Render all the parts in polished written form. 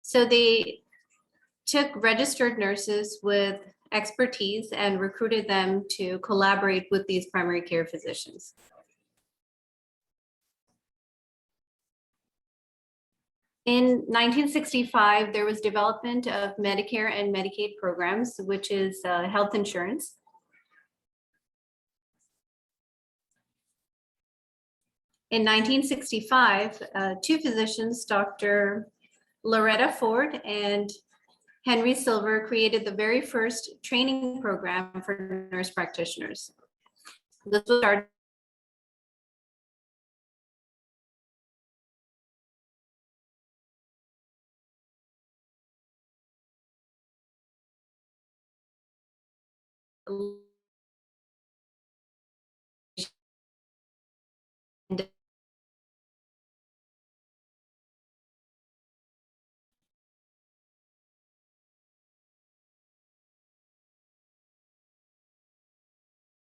So they took registered nurses with expertise and recruited them to collaborate with these primary care physicians. In 1965, there was development of Medicare and Medicaid programs, which is health insurance. In 1965, two physicians, Dr. Loretta Ford and Henry Silver, created the very first training program for nurse practitioners. This was started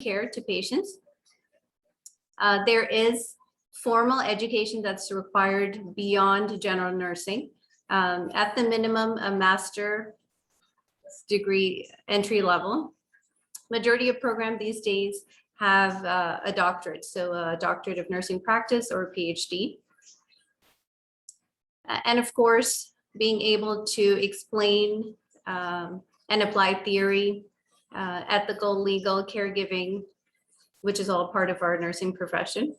care to patients. There is formal education that's required beyond general nursing. At the minimum, a master's degree entry level. Majority of programs these days have a doctorate, so a doctorate of nursing practice or a PhD. And of course, being able to explain and apply theory, ethical, legal, caregiving, which is all part of our nursing profession.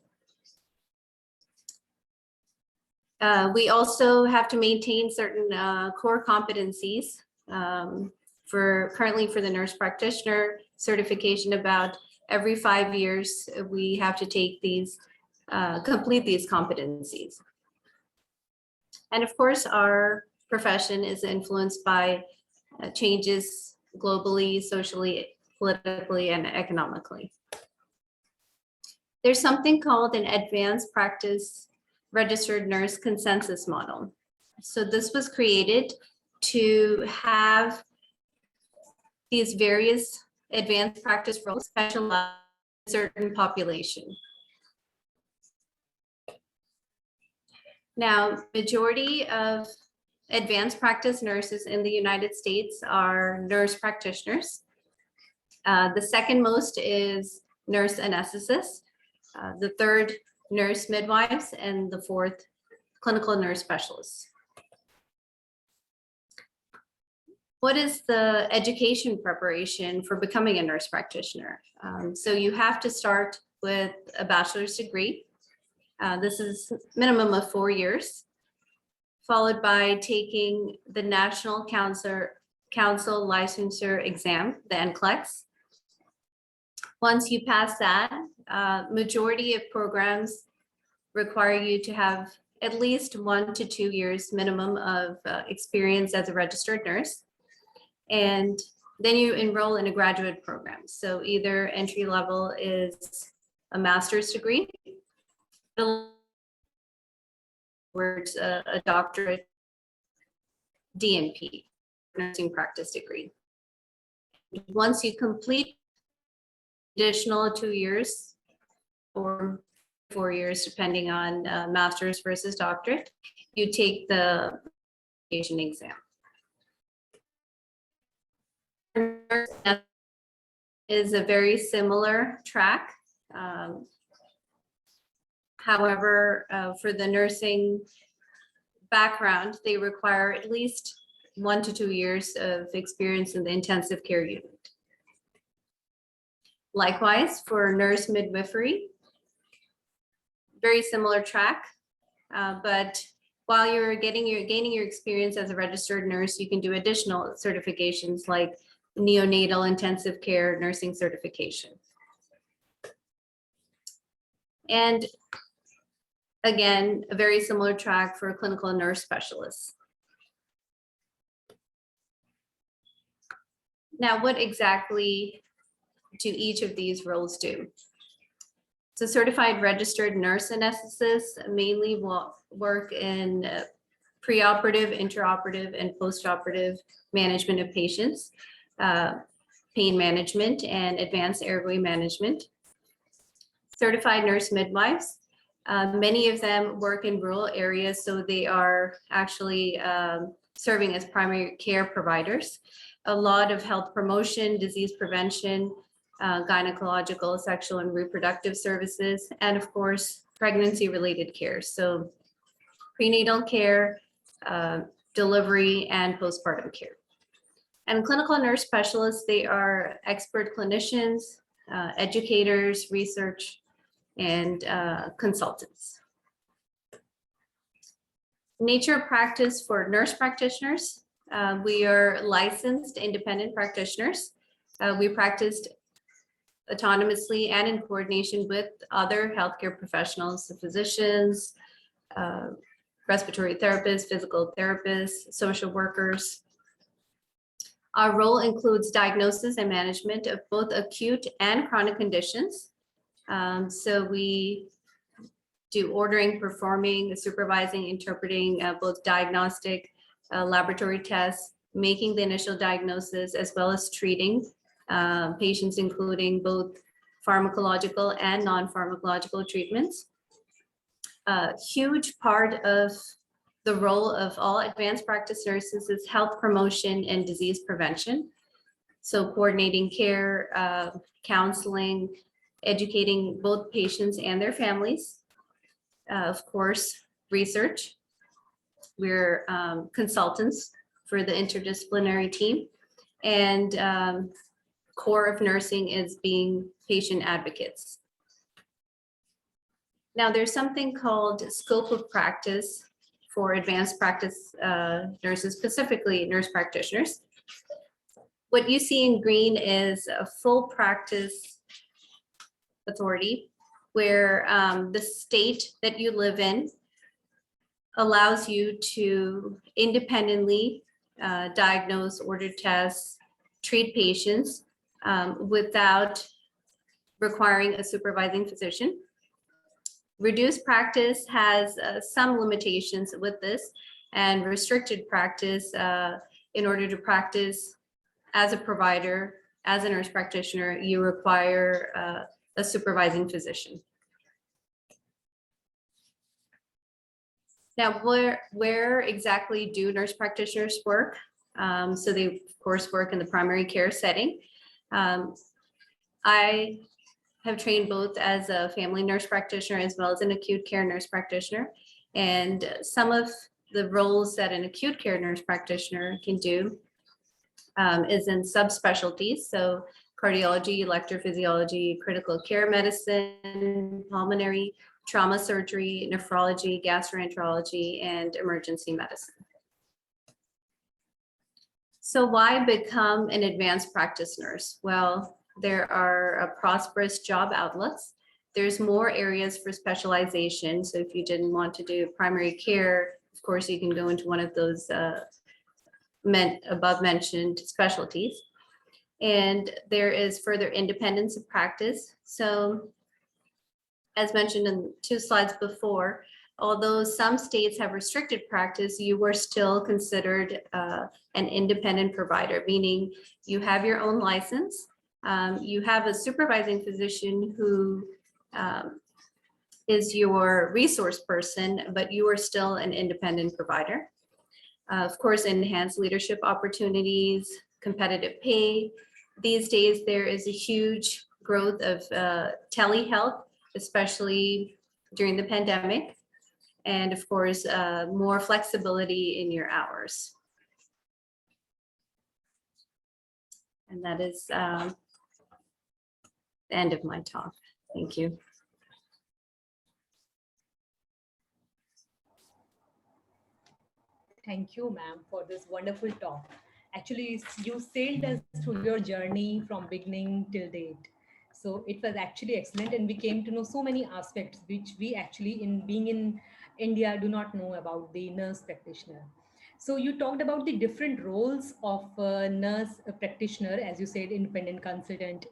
We also have to maintain certain core competencies currently for the nurse practitioner certification. About every 5 years, we have to take these, complete these competencies. And of course, our profession is influenced by changes globally, socially, politically, and economically. There's something called an advanced practice registered nurse consensus model. So this was created to have these various advanced practice roles specialized in a certain population. Now, majority of advanced practice nurses in the United States are nurse practitioners. The second most is nurse anesthetists. The third, nurse midwives, and the fourth, clinical nurse specialists. What is the education preparation for becoming a nurse practitioner? So you have to start with a bachelor's degree. This is minimum of 4 years, followed by taking the National Council Licensure Exam, the NCLEX. Once you pass that, majority of programs require you to have at least 1 to 2 years minimum of experience as a registered nurse. And then you enroll in a graduate program. So either entry level is a master's degree, words a doctorate, DNP, nursing practice degree. Once you complete additional 2 years or 4 years, depending on master's versus doctorate, you take the certification exam. Is a very similar track. However, for the nursing background, they require at least 1 to 2 years of experience in the intensive care unit. Likewise, for nurse midwifery, very similar track, but while you're gaining your experience as a registered nurse, you can do additional certifications like neonatal intensive care nursing certification. And again, a very similar track for clinical nurse specialists. Now, what exactly do each of these roles do? So certified registered nurse anesthetist mainly work in preoperative, intraoperative, and postoperative management of patients, pain management, and advanced airway management. Certified nurse midwives Many of them work in rural areas, so they are actually serving as primary care providers. A lot of health promotion, disease prevention, gynecological, sexual and reproductive services, and of course, pregnancy-related care. So prenatal care, delivery, and postpartum care. And clinical nurse specialists, they are expert clinicians, educators, research, and consultants. Nature of practice for nurse practitioners. We are licensed independent practitioners. We practiced autonomously and in coordination with other healthcare professionals, the physicians, respiratory therapists, physical therapists, social workers. Our role includes diagnosis and management of both acute and chronic conditions. So we do ordering, performing, supervising, interpreting both diagnostic, laboratory tests, making the initial diagnosis, as well as treating patients, including both pharmacological and non-pharmacological treatments. A huge part of the role of all advanced practice nurses is health promotion and disease prevention. So coordinating care, counseling, educating both patients and their families. Of course, research. We're consultants for the interdisciplinary team. And core of nursing is being patient advocates. Now, there's something called scope of practice for advanced practice nurses, specifically nurse practitioners. What you see in green is a full practice authority where the state that you live in allows you to independently diagnose, order tests, treat patients without requiring a supervising physician. Reduced practice has some limitations with this, and restricted practice, in order to practice as a provider, as a nurse practitioner, you require a supervising physician. Now, where exactly do nurse practitioners work? So they, of course, work in the primary care setting. I have trained both as a family nurse practitioner as well as an acute care nurse practitioner. And some of the roles that an acute care nurse practitioner can do is in subspecialties. So cardiology, electrophysiology, critical care medicine, pulmonary, trauma surgery, nephrology, gastroenterology, and emergency medicine. So why become an advanced practice nurse? Well, there are prosperous job outlets. There's more areas for specialization. So if you didn't want to do primary care, of course, you can go into one of those above mentioned specialties. And there is further independence of practice. So as mentioned in 2 slides before, although some states have restricted practice, you are still considered an independent provider, meaning you have your own license. You have a supervising physician who is your resource person, but you are still an independent provider. Of course, enhanced leadership opportunities, competitive pay. These days, there is a huge growth of telehealth, especially during the pandemic. And of course, more flexibility in your hours. And that is the end of my talk. Thank you. Thank you, ma'am, for this wonderful talk. Actually, you sailed us through your journey from beginning till date. So it was actually excellent, and we came to know so many aspects which we actually, in being in India, do not know about the nurse practitioner. So you talked about the different roles of nurse practitioner, as you said, independent consultant,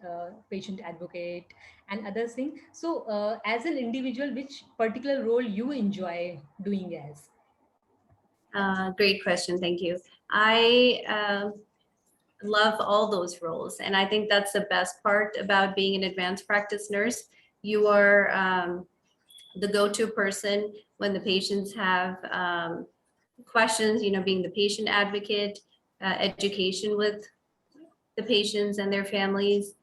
patient advocate, and other things. So as an individual, which particular role you enjoy doing as? Great question. Thank you. I love all those roles. And I think that's the best part about being an advanced practice nurse. You are the go-to person when the patients have questions, being the patient advocate, education with the patients and their families.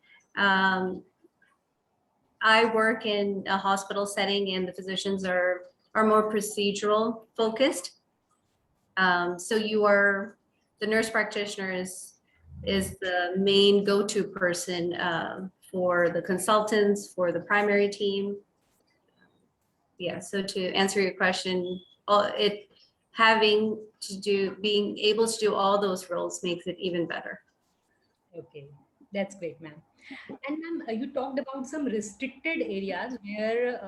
I work in a hospital setting and the physicians are more procedural focused. So the nurse practitioner is the main go-to person for the consultants, for the primary team. Yeah, so to answer your question, being able to do all those roles makes it even better. Okay, that's great, ma'am. And ma'am, you talked about some restricted areas where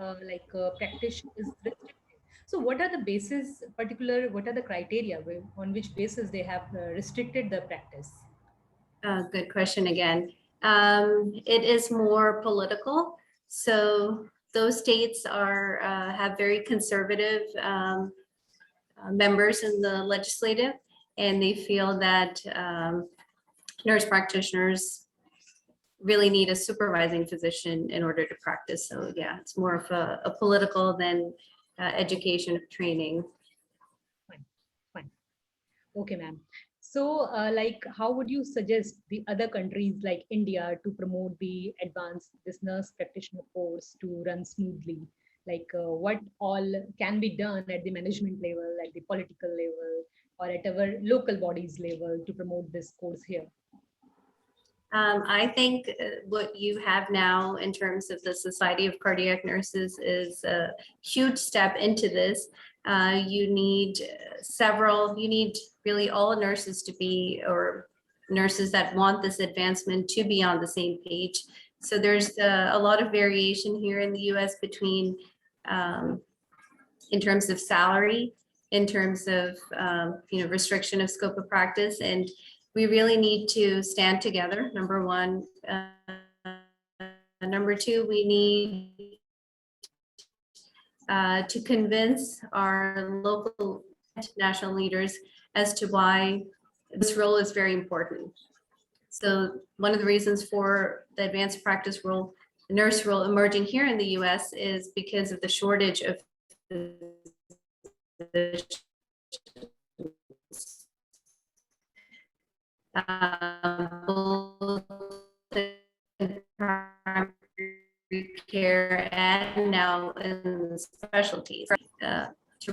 practice is restricted. So what are the what are the criteria on which basis they have restricted the practice? Good question again. It is more political. So those states have very conservative members in the legislative, and they feel that nurse practitioners really need a supervising physician in order to practice. So yeah, it's more of a political than education or training. Fine. Okay, ma'am. So, how would you suggest the other countries like India to promote this nurse practitioner course to run smoothly? What all can be done at the management level, at the political level, or at our local bodies level to promote this course here? I think what you have now in terms of the Society of Cardiac Nurses is a huge step into this. You need really all nurses to be, or nurses that want this advancement to be on the same page. So there's a lot of variation here in the US between, in terms of salary, in terms of, restriction of scope of practice. And we really need to stand together, number one. Number two, we need to convince our local national leaders as to why this role is very important. So one of the reasons for the advanced practice role, the nurse role emerging here in the US is because of the shortage of both in primary care and now in specialties to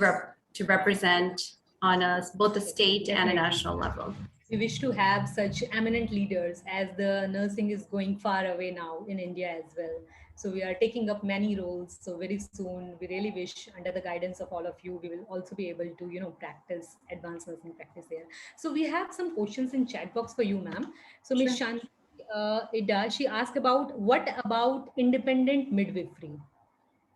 represent on both the state and a national level. We wish to have such eminent leaders as the nursing is going far away now in India as well. So we are taking up many roles. So very soon, we really wish under the guidance of all of you, we will also be able to, practice advanced nursing practice there. So we have some questions in chat box for you, ma'am. So Ms. Sure. Shanti Ida, she asked what about independent midwifery?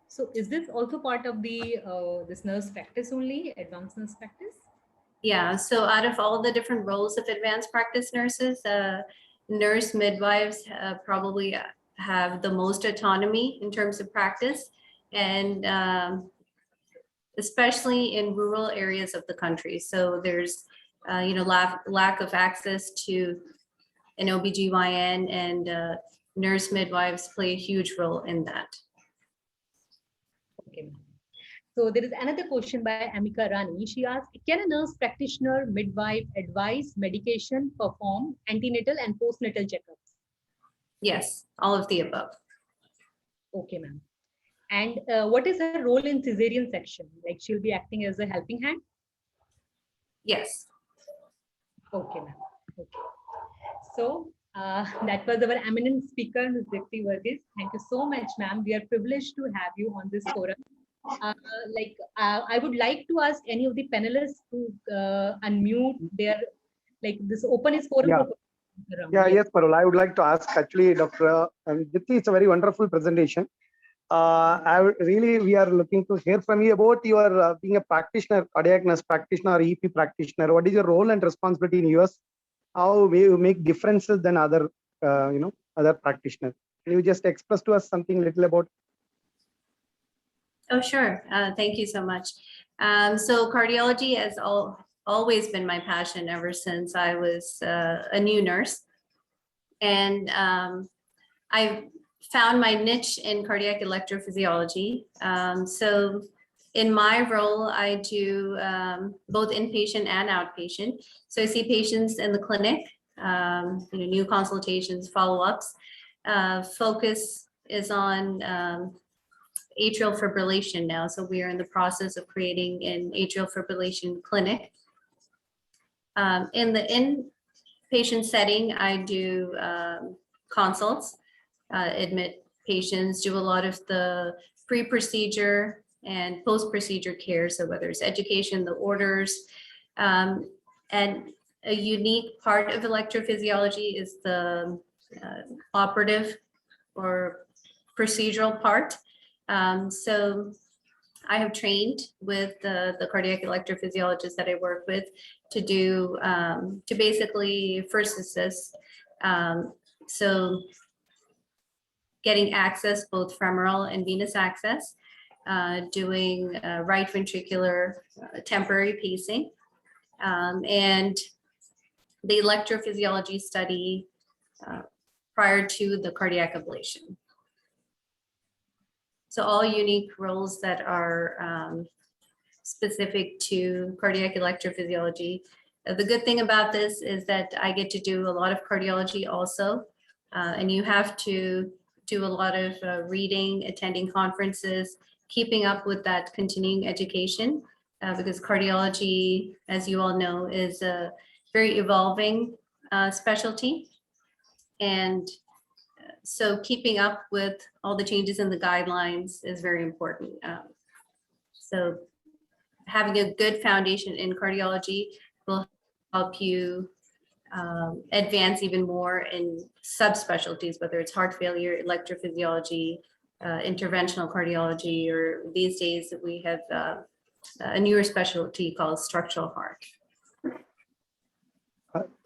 So is this also part of the this nurse practice only, advanced nurse practice? Yeah, so out of all the different roles of advanced practice nurses, nurse midwives probably have the most autonomy in terms of practice, and especially in rural areas of the country. So there's lack of access to an OBGYN, and nurse midwives play a huge role in that. Okay. So there is another question by Amika Rani. She asked, can a nurse practitioner midwife advise medication, perform antenatal and postnatal checkups? Yes, all of the above. Okay, ma'am. And what is her role in cesarean section? Like she'll be acting as a helping hand? Yes. Okay, ma'am. Okay. So that was our eminent speaker, Ms. Dipti Verghese. Thank you so much, ma'am. We are privileged to have you on this forum. I would like to ask any of the panelists to unmute their, this open is forum. Yeah. Yes, Parul. I would like to ask actually, Dr. Dipti, it's a very wonderful presentation. We are looking to hear from you about your being a practitioner, cardiac nurse practitioner, or EP practitioner. What is your role and responsibility in US? How will you make differences than other, other practitioners? Can you just express to us something little about? Oh, sure. Thank you so much. So cardiology has always been my passion ever since I was a new nurse. And I found my niche in cardiac electrophysiology. So in my role, I do both inpatient and outpatient. So I see patients in the clinic, new consultations, follow-ups. Focus is on atrial fibrillation now. So we are in the process of creating an atrial fibrillation clinic. In the inpatient setting, I do consults, admit patients, do a lot of the pre-procedure and post-procedure care. So whether it's education, the orders, and a unique part of electrophysiology is the operative or procedural part. So I have trained with the cardiac electrophysiologists that I work with to do, to basically first assist. So getting access, both femoral and venous access, doing right ventricular temporary pacing, and the electrophysiology study prior to the cardiac ablation. So all unique roles that are specific to cardiac electrophysiology. The good thing about this is that I get to do a lot of cardiology also, and you have to do a lot of reading, attending conferences, keeping up with that continuing education, because cardiology, as you all know, is a very evolving specialty. And so keeping up with all the changes in the guidelines is very important. So having a good foundation in cardiology will help you advance even more in subspecialties, whether it's heart failure, electrophysiology, interventional cardiology, or these days we have a newer specialty called structural heart.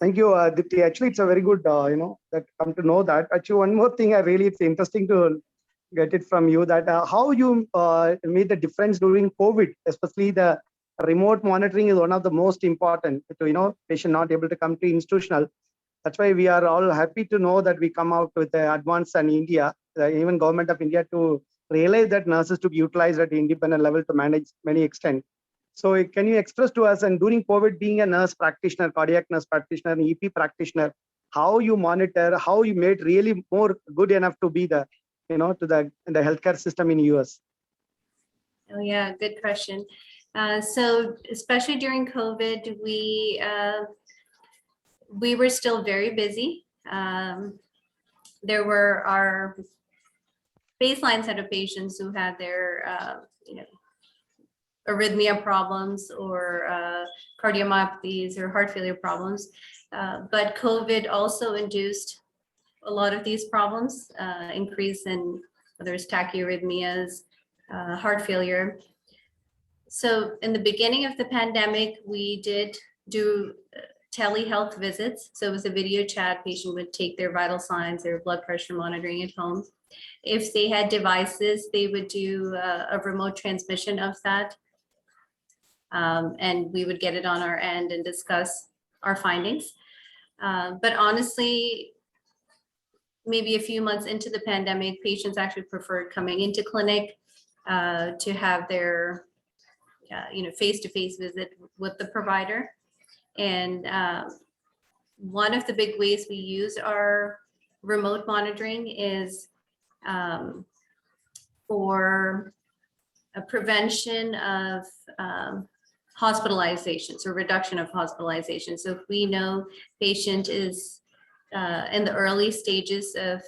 Thank you, Dipti. Actually, it's a very good, that come to know that. Actually, one more thing, it's interesting to get it from you that how you made the difference during COVID, especially the remote monitoring is one of the most important. Patient not able to come to institutional. That's why we are all happy to know that we come out with the advance in India, even government of India, to realize that nurses to be utilized at the independent level to manage many extent. So can you express to us, and during COVID, being a nurse practitioner, cardiac nurse practitioner, and EP practitioner, how you monitor, how you made really more good enough to be the, to the healthcare system in US? Oh yeah, good question. So especially during COVID, we were still very busy. There were our baseline set of patients who had their, arrhythmia problems or cardiomyopathies or heart failure problems. But COVID also induced a lot of these problems, increase in whether it's tachyarrhythmias, heart failure. So in the beginning of the pandemic, we did do telehealth visits. So it was a video chat. Patient would take their vital signs, their blood pressure monitoring at home. If they had devices, they would do a remote transmission of that. And we would get it on our end and discuss our findings. But honestly, maybe a few months into the pandemic, patients actually preferred coming into clinic to have their face-to-face visit with the provider. And one of the big ways we use our remote monitoring is for a prevention of hospitalizations or reduction of hospitalization. So if we know patient is in the early stages of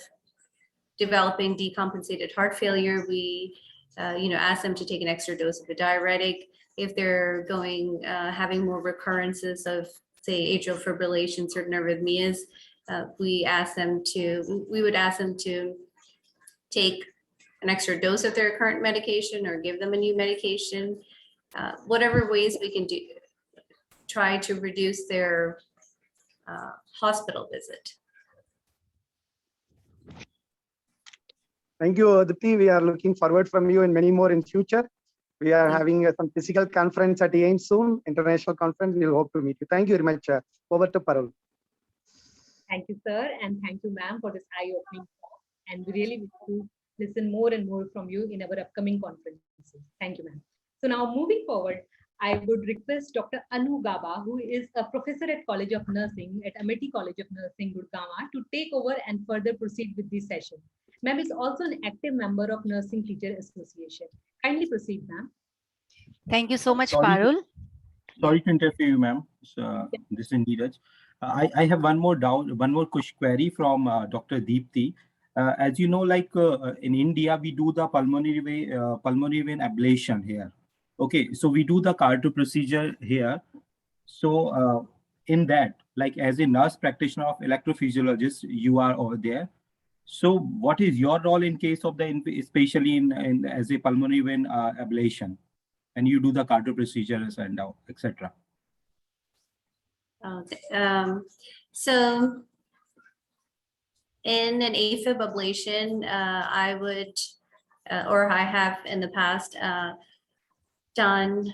developing decompensated heart failure, we ask them to take an extra dose of a diuretic. If they're having more recurrences of, say, atrial fibrillation, certain arrhythmias, we would ask them to take an extra dose of their current medication or give them a new medication. Whatever ways we can try to reduce their hospital visit. Thank you, Dipti. We are looking forward from you and many more in future. We are having some physical conference at AIIMS soon, international conference. We'll hope to meet you. Thank you very much. Over to Parul. Thank you, sir. And thank you, ma'am, for this eye-opening talk. and we really wish to listen more and more from you in our upcoming conferences. Thank you, ma'am. So now moving forward, I would request Dr. Anu Gaba, who is a professor at College of Nursing at Amity College of Nursing, Gurgaon, to take over and further proceed with this session. Ma'am is also an active member of Nursing Teacher Association. Kindly proceed, ma'am. Thank you so much, Sorry. Parul. Sorry to interfere you, ma'am. So, this is Neeraj. I have one more doubt, one more query from Dr. Deepti. As you know, like in India, we do the pulmonary vein ablation here. Okay, so we do the Carto procedure here. So in that, like as a nurse practitioner of electrophysiologist, you are over there. So what is your role in case of the, especially in as a pulmonary vein ablation? And you do the Carto procedures and etc. Okay. So in an AFib ablation, I would, or I have in the past done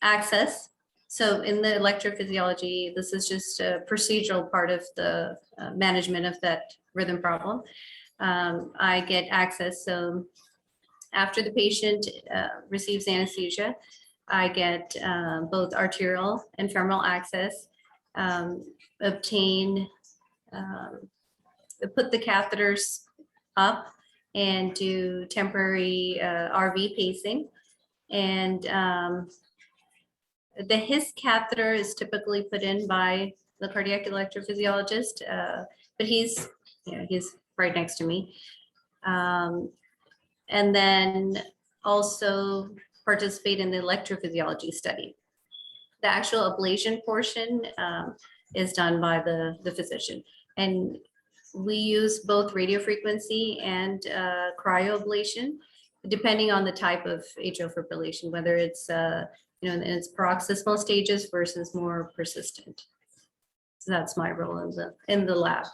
access. So in the electrophysiology, this is just a procedural part of the management of that rhythm problem. I get access. So after the patient receives anesthesia, I get both arterial and femoral access, obtain, put the catheters up and do temporary RV pacing. And the HIS catheter is typically put in by the cardiac electrophysiologist, but he's right next to me. And then also participate in the electrophysiology study. The actual ablation portion is done by the physician. And we use both radiofrequency and cryoablation, depending on the type of atrial fibrillation, whether it's in its paroxysmal stages versus more persistent. So that's my role in the lab.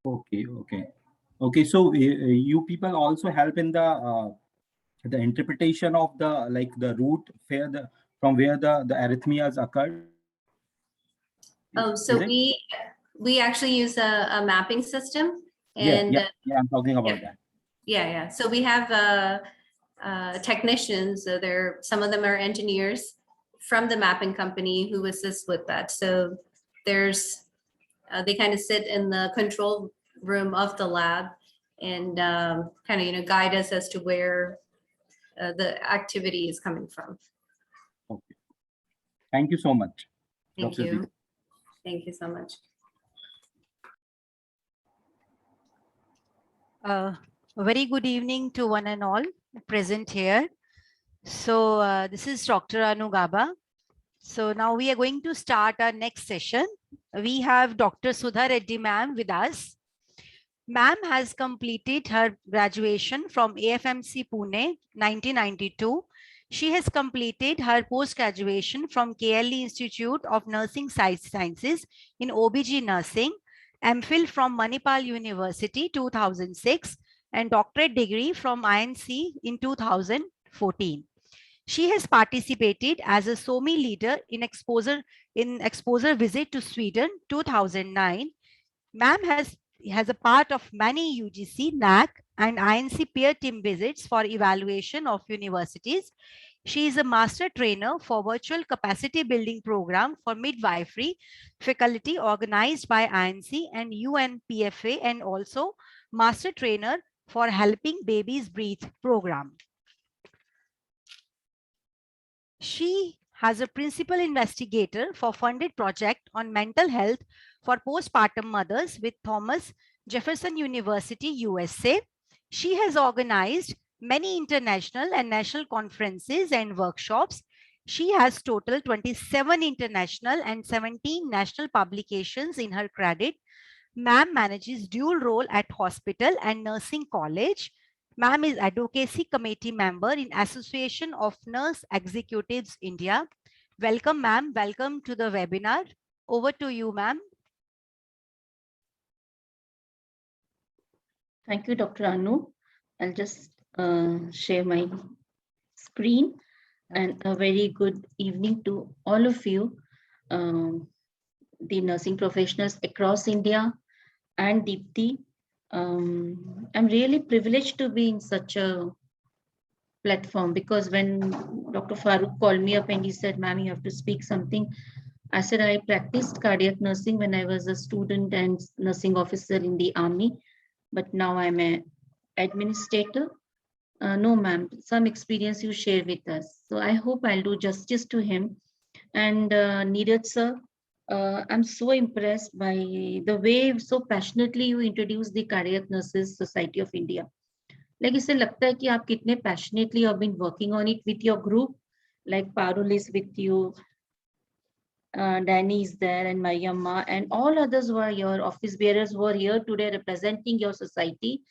Okay. So you people also help in the interpretation of the route from where the arrhythmias occurred. Oh, so we actually use a mapping system, and yeah, I'm talking about that. Yeah. So we have technicians. So some of them are engineers from the mapping company who assist with that. So there's they kind of sit in the control room of the lab and kind of guide us as to where the activity is coming from. Okay. Thank you so much. Thank Dr. you. Deep. Thank you so much. A very good evening to one and all present here. So this is Dr. Anu Gaba. So now we are going to start our next session. We have Dr. Sudha Reddy ma'am with us. Ma'am has completed her graduation from AFMC Pune 1992. She has completed her post-graduation from KLE Institute of Nursing Sciences in OBG Nursing, MPhil from Manipal University 2006, and doctorate degree from INC in 2014. She has participated as a SOMI leader in exposure visit to Sweden 2009. Ma'am has a part of many UGC, NAC, and INC peer team visits for evaluation of universities. She is a master trainer for virtual capacity building program for midwifery faculty organized by INC and UNPFA, and also master trainer for helping babies breathe program. She has a principal investigator for funded project on mental health for postpartum mothers with Thomas Jefferson University, USA. She has organized many international and national conferences and workshops. She has total 27 international and 17 national publications in her credit. Ma'am manages dual role at hospital and nursing college. Ma'am is advocacy committee member in Association of Nurse Executives India. Welcome, ma'am. Welcome to the webinar. Over to you, ma'am. Thank you, Dr. Anu. I'll just share my screen, and a very good evening to all of you, the nursing professionals across India, and Deepti. I'm really privileged to be in such a platform, because when Dr. Farooq called me up and he said, "Ma'am, you have to speak something," I said I practiced cardiac nursing when I was a student and nursing officer in the army, but now I'm a administrator. No, ma'am, some experience you share with us. So I hope I'll do justice to him. And Neeraj sir, I'm so impressed by the way so passionately you introduced the Cardiac Nurses Society of India. Like इससे लगता है कि आप कितने passionately have been working on it with your group, like Parul is with you, Danny is there, and Mayamma, and all others who are your office bearers who are here today representing your society.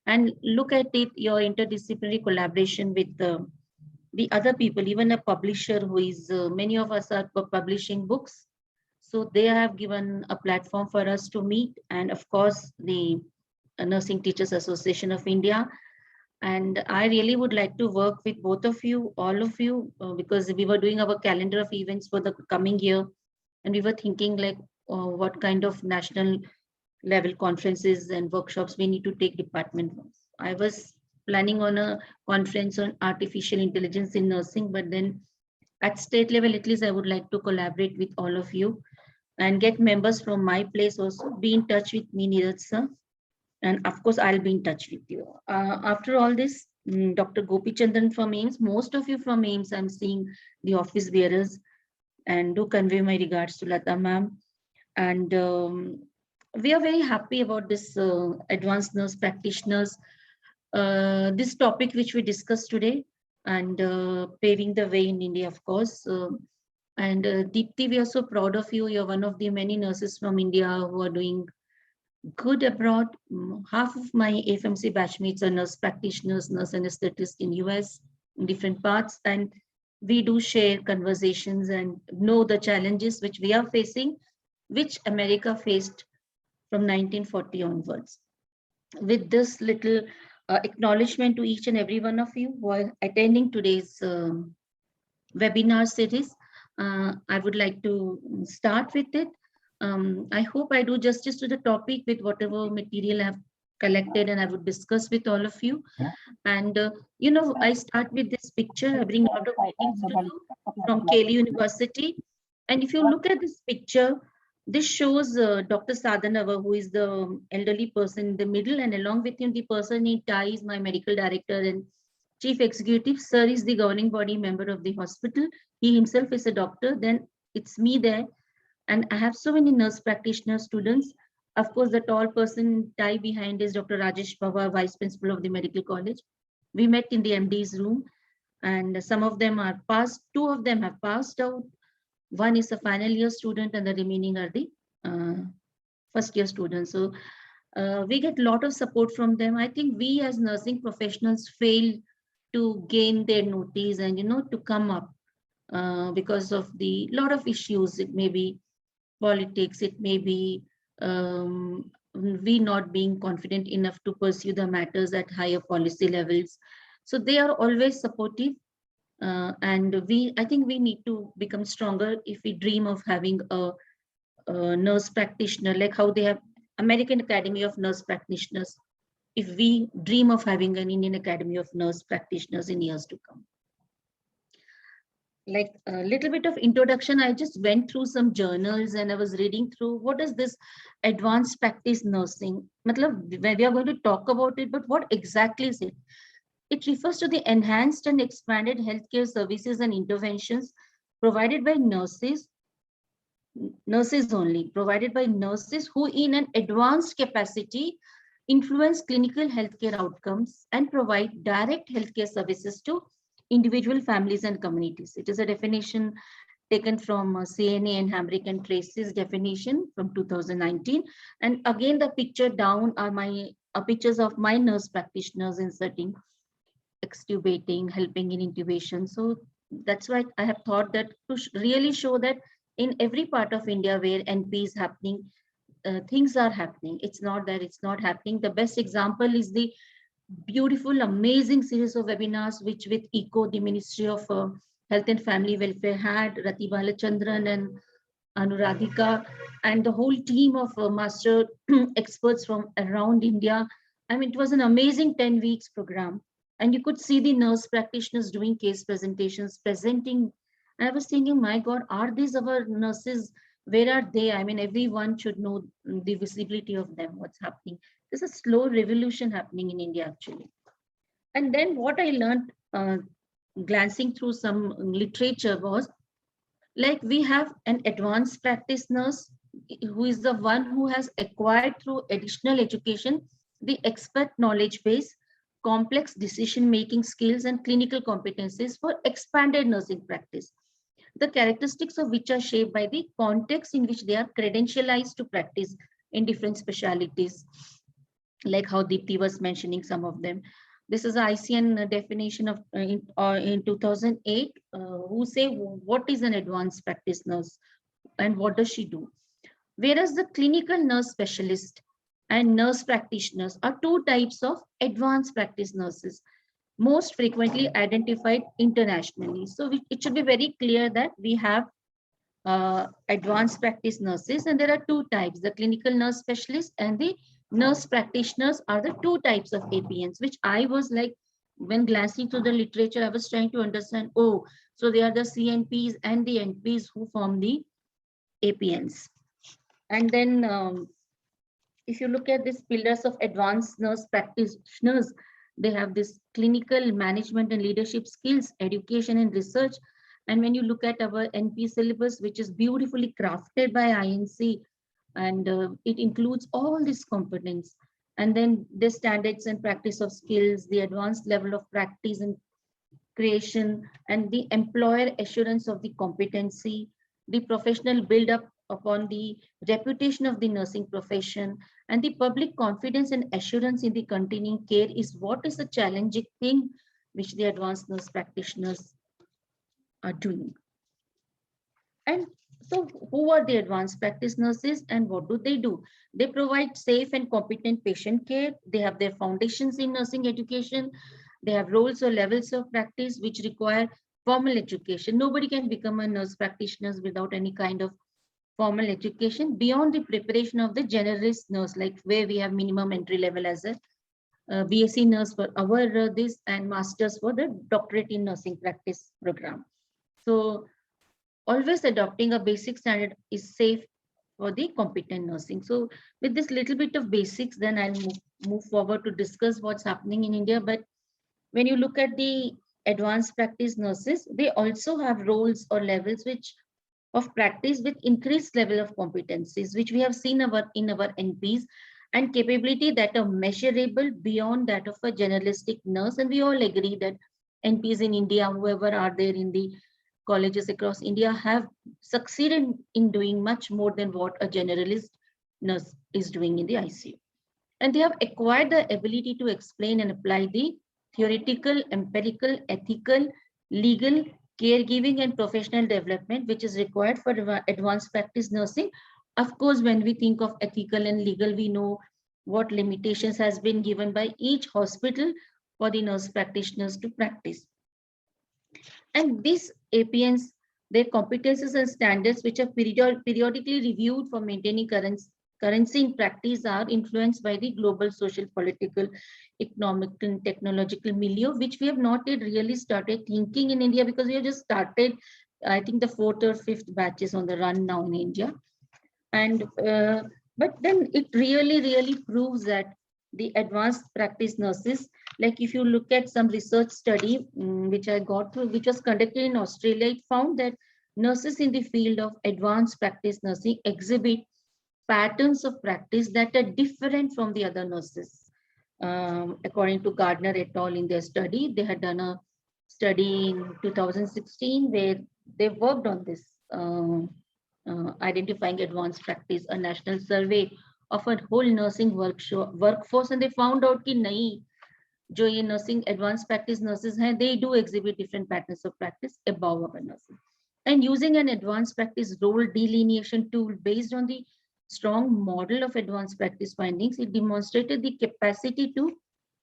And look at it, your interdisciplinary collaboration with the other people, even a publisher who is, many of us are publishing books. So they have given a platform for us to meet. And of course, the Nursing Teachers Association of India. And I really would like to work with both of you, all of you, because we were doing our calendar of events for the coming year. And we were thinking like what kind of national level conferences and workshops we need to take department. I was planning on a conference on artificial intelligence in nursing, but then at state level, at least I would like to collaborate with all of you and get members from my place also. Be in touch with me, Neeraj sir. And of course, I'll be in touch with you. After all this, Dr. Gopi Chandran from AIMS, most of you from AIMS, I'm seeing the office bearers, and do convey my regards to Lata ma'am. And we are very happy about this advanced nurse practitioners, this topic which we discussed today, and paving the way in India, of course. And Deepti, we are so proud of you. You're one of the many nurses from India who are doing good abroad. Half of my FMC batchmates are nurse practitioners, nurse anesthetists in US, in different parts. And we do share conversations and know the challenges which we are facing, which America faced from 1940 onwards. With this little acknowledgement to each and every one of you who are attending today's webinar series, I would like to start with it. I hope I do justice to the topic with whatever material I've collected and I would discuss with all of you. And, I start with this picture. I bring a lot of greetings to you from Kelly University. And if you look at this picture, this shows Dr. Sadhanava, who is the elderly person in the middle, and along with him, the person in tie is my medical director and chief executive. Sir is the governing body member of the hospital. He himself is a doctor. Then it's me there. And I have so many nurse practitioner students. Of course, the tall person tie behind is Dr. Rajesh Pawar, Vice Principal of the Medical College. We met in the MD's room, and some of them are passed. 2 of them have passed out. One is a final year student, and the remaining are the first year students. So we get a lot of support from them. I think we as nursing professionals fail to gain their notice and, to come up because of the lot of issues. It may be politics, it may be we not being confident enough to pursue the matters at higher policy levels. So they are always supportive. And I think we need to become stronger if we dream of having a nurse practitioner, like how they have American Academy of Nurse Practitioners. If we dream of having an Indian Academy of Nurse Practitioners in years to come. Like a little bit of introduction, I just went through some journals and I was reading through what is this advanced practice nursing. Matlab, we are going to talk about it, but what exactly is it? It refers to the enhanced and expanded healthcare services and interventions provided by nurses only, provided by nurses who in an advanced capacity influence clinical healthcare outcomes and provide direct healthcare services to individual families and communities. It is a definition taken from CNA and Hamrick and Tracy's definition from 2019. And again, the picture down are pictures of my nurse practitioners inserting, extubating, helping in intubation. So that's why I have thought that to really show that in every part of India where NP is happening, things are happening. It's not that it's not happening. The best example is the beautiful, amazing series of webinars, which with ECO, the Ministry of Health and Family Welfare had, Rati Balachandran and Anuradhika, and the whole team of master experts from around India. I mean, it was an amazing 10 weeks program. And you could see the nurse practitioners doing case presentations, presenting. And I was thinking, my God, are these our nurses? Where are they? I mean, everyone should know the visibility of them, what's happening. There's a slow revolution happening in India, actually. And then what I learned, glancing through some literature, was like we have an advanced practice nurse who is the one who has acquired through additional education the expert knowledge base, complex decision making skills, and clinical competencies for expanded nursing practice, the characteristics of which are shaped by the context in which they are credentialized to practice in different specialities, like how Deepti was mentioning some of them. This is an ICN definition of in 2008, who say what is an advanced practice nurse and what does she do. Whereas the clinical nurse specialist and nurse practitioners are two types of advanced practice nurses, most frequently identified internationally. So it should be very clear that we have advanced practice nurses, and there are two types: the clinical nurse specialist and the nurse practitioners are the two types of APNs, which I was like, when glancing through the literature, I was trying to understand, oh, so they are the CNPs and the NPs who form the APNs. And then if you look at these pillars of advanced nurse practitioners, they have this clinical management and leadership skills, education and research. And when you look at our NP syllabus, which is beautifully crafted by INC, and it includes all these components. And then the standards and practice of skills, the advanced level of practice and creation, and the employer assurance of the competency, the professional build-up upon the reputation of the nursing profession, and the public confidence and assurance in the continuing care is what is the challenging thing which the advanced nurse practitioners are doing. And so who are the advanced practice nurses and what do they do? They provide safe and competent patient care. They have their foundations in nursing education. They have roles or levels of practice which require formal education. Nobody can become a nurse practitioner without any kind of formal education beyond the preparation of the generalist nurse, like where we have minimum entry level as a BSc nurse for our this, and masters for the doctorate in nursing practice program. So always adopting a basic standard is safe for the competent nursing. So with this little bit of basics, then I'll move forward to discuss what's happening in India. But when you look at the advanced practice nurses, they also have roles or levels which of practice with increased level of competencies, which we have seen in our NPs, and capability that are measurable beyond that of a generalistic nurse. And we all agree that NPs in India, whoever are there in the colleges across India, have succeeded in doing much more than what a generalist nurse is doing in the ICU. And they have acquired the ability to explain and apply the theoretical, empirical, ethical, legal, caregiving, and professional development, which is required for advanced practice nursing. Of course, when we think of ethical and legal, we know what limitations has been given by each hospital for the nurse practitioners to practice. And these APNs, their competences and standards, which are periodically reviewed for maintaining currency in practice, are influenced by the global social, political, economic, and technological milieu, which we have not yet really started thinking in India, because we have just started, I think, the 4th or 5th batches on the run now in India. And but then it really proves that the advanced practice nurses, like if you look at some research study which I got through, which was conducted in Australia, it found that nurses in the field of advanced practice nursing exhibit patterns of practice that are different from the other nurses. According to Gardner et al. In their study, they had done a study in 2016 where they worked on this, identifying advanced practice, a national survey of a whole nursing workforce, and they found out कि नहीं, जो ये nursing advanced practice nurses हैं, they do exhibit different patterns of practice above our nurses. And using an advanced practice role delineation tool based on the strong model of advanced practice findings, it demonstrated the capacity to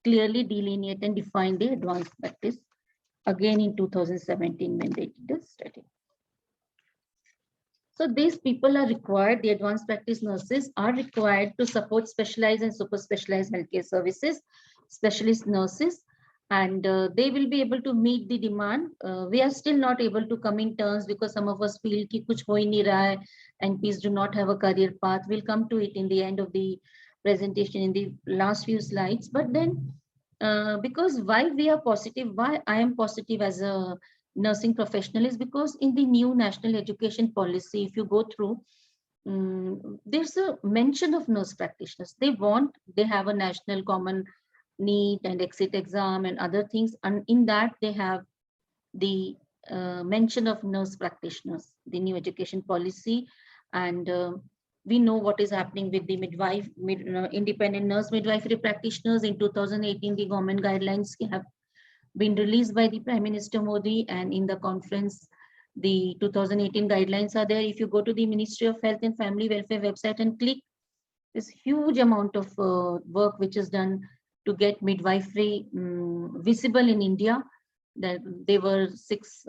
clearly delineate and define the advanced practice, again in 2017 when they did the study. So these people are required, the advanced practice nurses are required to support specialized and super specialized healthcare services, specialist nurses, and they will be able to meet the demand. We are still not able to come in terms because some of us feel ki kuch ho hi nahi raha hai, NPs do not have a career path. We'll come to it in the end of the presentation in the last few slides. But then because why we are positive, why I am positive as a nursing professional is because in the new national education policy, if you go through, there's a mention of nurse practitioners. They have a national common NEET and exit exam and other things. And in that they have the mention of nurse practitioners, the new education policy. And we know what is happening with the independent nurse midwifery practitioners. In 2018, the government guidelines have been released by the Prime Minister Modi, and in the conference, the 2018 guidelines are there. If you go to the Ministry of Health and Family Welfare website and click, this huge amount of work which is done to get midwifery visible in India. That there were 6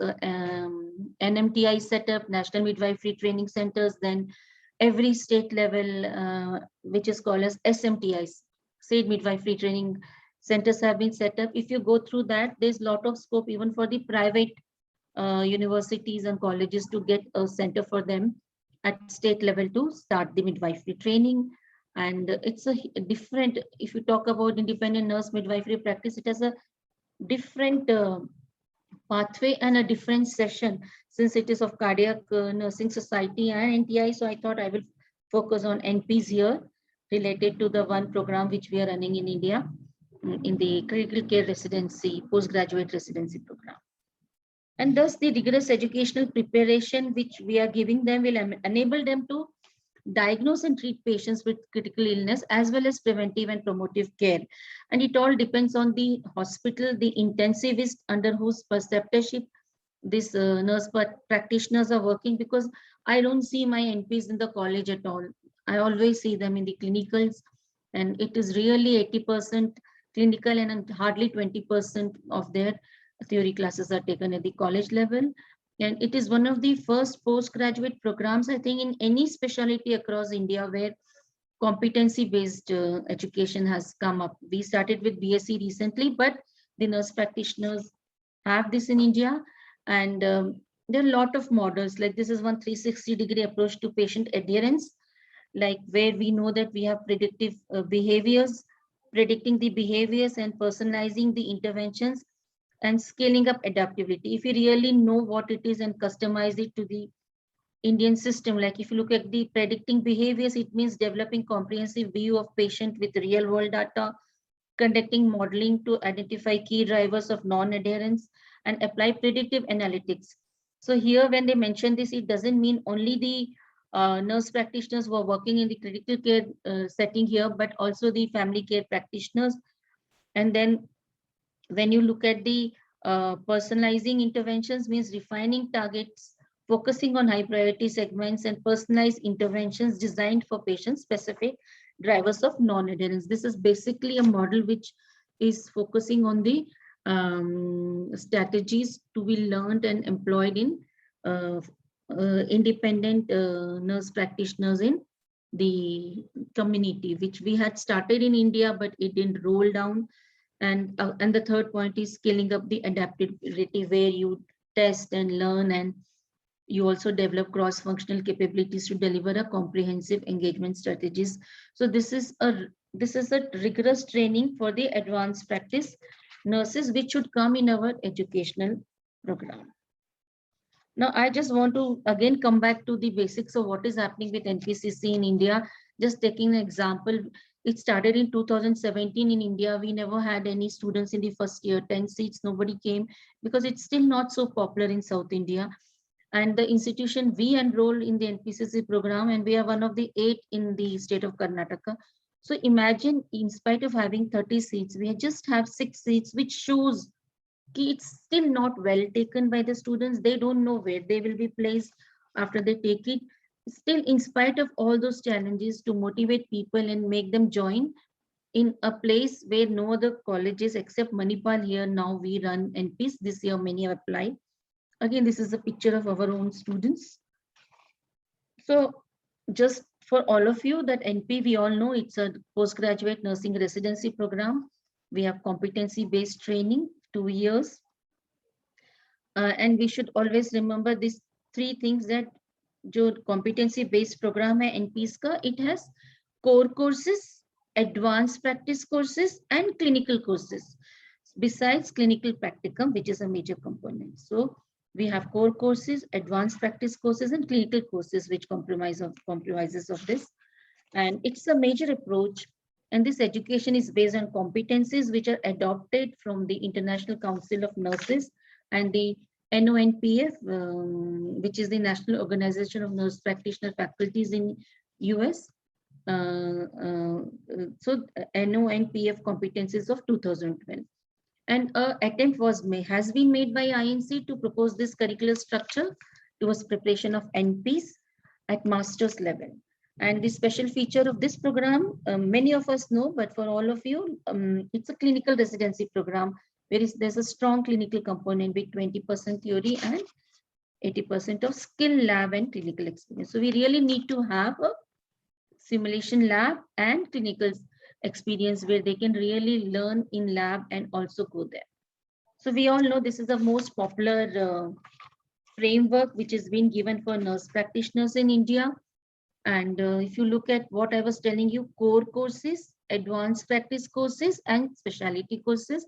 NMTI set up, National Midwifery Training Centers, then every state level, which is called as SMTIs, State Midwifery Training Centers have been set up. If you go through that, there's a lot of scope even for the private universities and colleges to get a center for them at state level to start the midwifery training. And it's a different, if you talk about independent nurse midwifery practice, it has a different pathway and a different session, since it is of Cardiac Nursing Society and NTI. So I thought I will focus on NPs here related to the one program which we are running in India in the critical care residency, postgraduate residency program. And thus the rigorous educational preparation which we are giving them will enable them to diagnose and treat patients with critical illness as well as preventive and promotive care. And it all depends on the hospital, the intensivist under whose preceptorship these nurse practitioners are working, because I don't see my NPs in the college at all. I always see them in the clinicals, and it is really 80% clinical and hardly 20% of their theory classes are taken at the college level. And it is one of the first postgraduate programs, I think, in any specialty across India where competency-based education has come up. We started with BSc recently, but the nurse practitioners have this in India. And there are a lot of models, like this is one 360-degree approach to patient adherence, like where we know that we have predictive behaviors, predicting the behaviors and personalizing the interventions, and scaling up adaptability. If you really know what it is and customize it to the Indian system, like if you look at the predicting behaviors, it means developing comprehensive view of patient with real world data, conducting modeling to identify key drivers of non-adherence, and apply predictive analytics. So here, when they mention this, it doesn't mean only the nurse practitioners who are working in the critical care setting here, but also the family care practitioners. And then when you look at the personalizing interventions, means refining targets, focusing on high priority segments, and personalized interventions designed for patient specific drivers of non-adherence. This is basically a model which is focusing on the strategies to be learned and employed in independent nurse practitioners in the community, which we had started in India, but it didn't roll down. And the third point is scaling up the adaptability, where you test and learn, and you also develop cross-functional capabilities to deliver a comprehensive engagement strategies. So this is a rigorous training for the advanced practice nurses, which should come in our educational program. Now, I just want to again come back to the basics of what is happening with NPCC in India. Just taking an example, it started in 2017 in India. We never had any students in the first year, 10 seats, nobody came, because it's still not so popular in South India. And the institution, we enrolled in the NPCC program, and we are one of the 8 in the state of Karnataka. So imagine, in spite of having 30 seats, we just have 6 seats, which shows it's still not well taken by the students. They don't know where they will be placed after they take it. Still, in spite of all those challenges, to motivate people and make them join in a place where no other colleges except Manipal here, now we run NPs. This year many have applied. Again, this is a picture of our own students. So just for all of you, that NP, we all know it's a postgraduate nursing residency program. We have competency-based training, 2 years. And we should always remember these 3 things, that जो competency-based program है NPs का, it has core courses, advanced practice courses, and clinical courses, besides clinical practicum, which is a major component. So we have core courses, advanced practice courses, and clinical courses, which comprises of this. And it's a major approach. And this education is based on competencies which are adopted from the International Council of Nurses and the NONPF, which is the National Organization of Nurse Practitioner Faculties in US. So NONPF competencies of 2012. And an attempt has been made by INC to propose this curricular structure towards preparation of NPs at master's level. And the special feature of this program, many of us know, but for all of you, it's a clinical residency program where there's a strong clinical component with 20% theory and 80% of skill lab and clinical experience. So we really need to have a simulation lab and clinical experience where they can really learn in lab and also go there. So we all know this is the most popular framework which has been given for nurse practitioners in India. And if you look at what I was telling you, core courses, advanced practice courses, and specialty courses,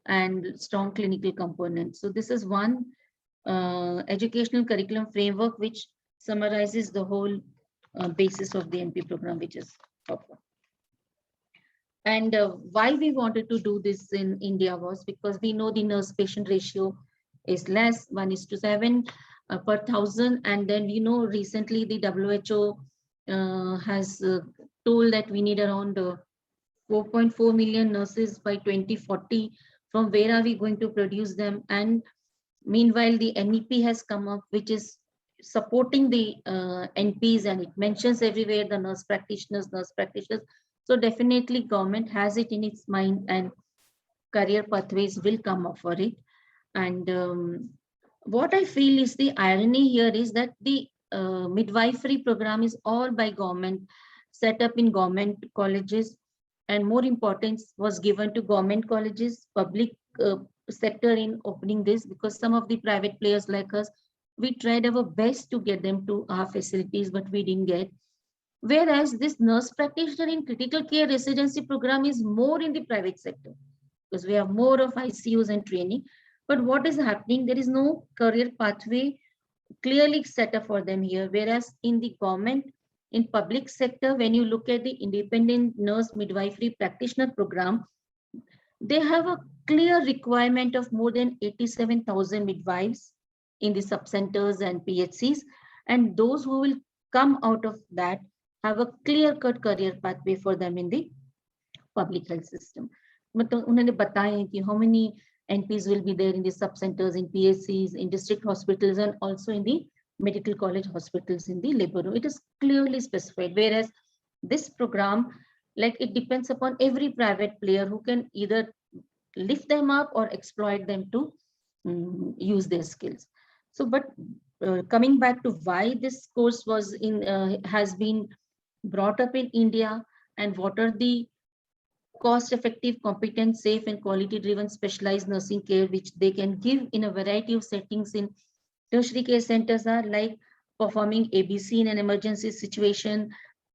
and strong clinical components. So this is one educational curriculum framework which summarizes the whole basis of the NP program, which is offered. And why we wanted to do this in India was because we know the nurse-patient ratio is less, 1:7 per 1,000. And then we know recently the WHO has told that we need around 4.4 million nurses by 2040. From where are we going to produce them? And meanwhile, the NEP has come up, which is supporting the NPs, and it mentions everywhere the nurse practitioners. So definitely government has it in its mind, and career pathways will come up for it. And what I feel is the irony here is that the midwifery program is all by government, set up in government colleges, and more importance was given to government colleges, public sector in opening this, because some of the private players like us, we tried our best to get them to our facilities, but we didn't get. Whereas this nurse practitioner in critical care residency program is more in the private sector, because we have more of ICUs and training. But what is happening? There is no career pathway clearly set up for them here. Whereas in the government, in public sector, when you look at the independent nurse midwifery practitioner program, they have a clear requirement of more than 87,000 midwives in the subcenters and PHCs. And those who will come out of that have a clear-cut career pathway for them in the public health system. उन्होंने बताया कि how many NPs will be there in the subcenters, in PHCs, in district hospitals, and also in the medical college hospitals in the labor room. It is clearly specified. Whereas this program, like, it depends upon every private player who can either lift them up or exploit them to use their skills. So, but coming back to why this course was has been brought up in India, and what are the cost-effective, competent, safe, and quality-driven specialized nursing care which they can give in a variety of settings in tertiary care centers are like performing ABC in an emergency situation,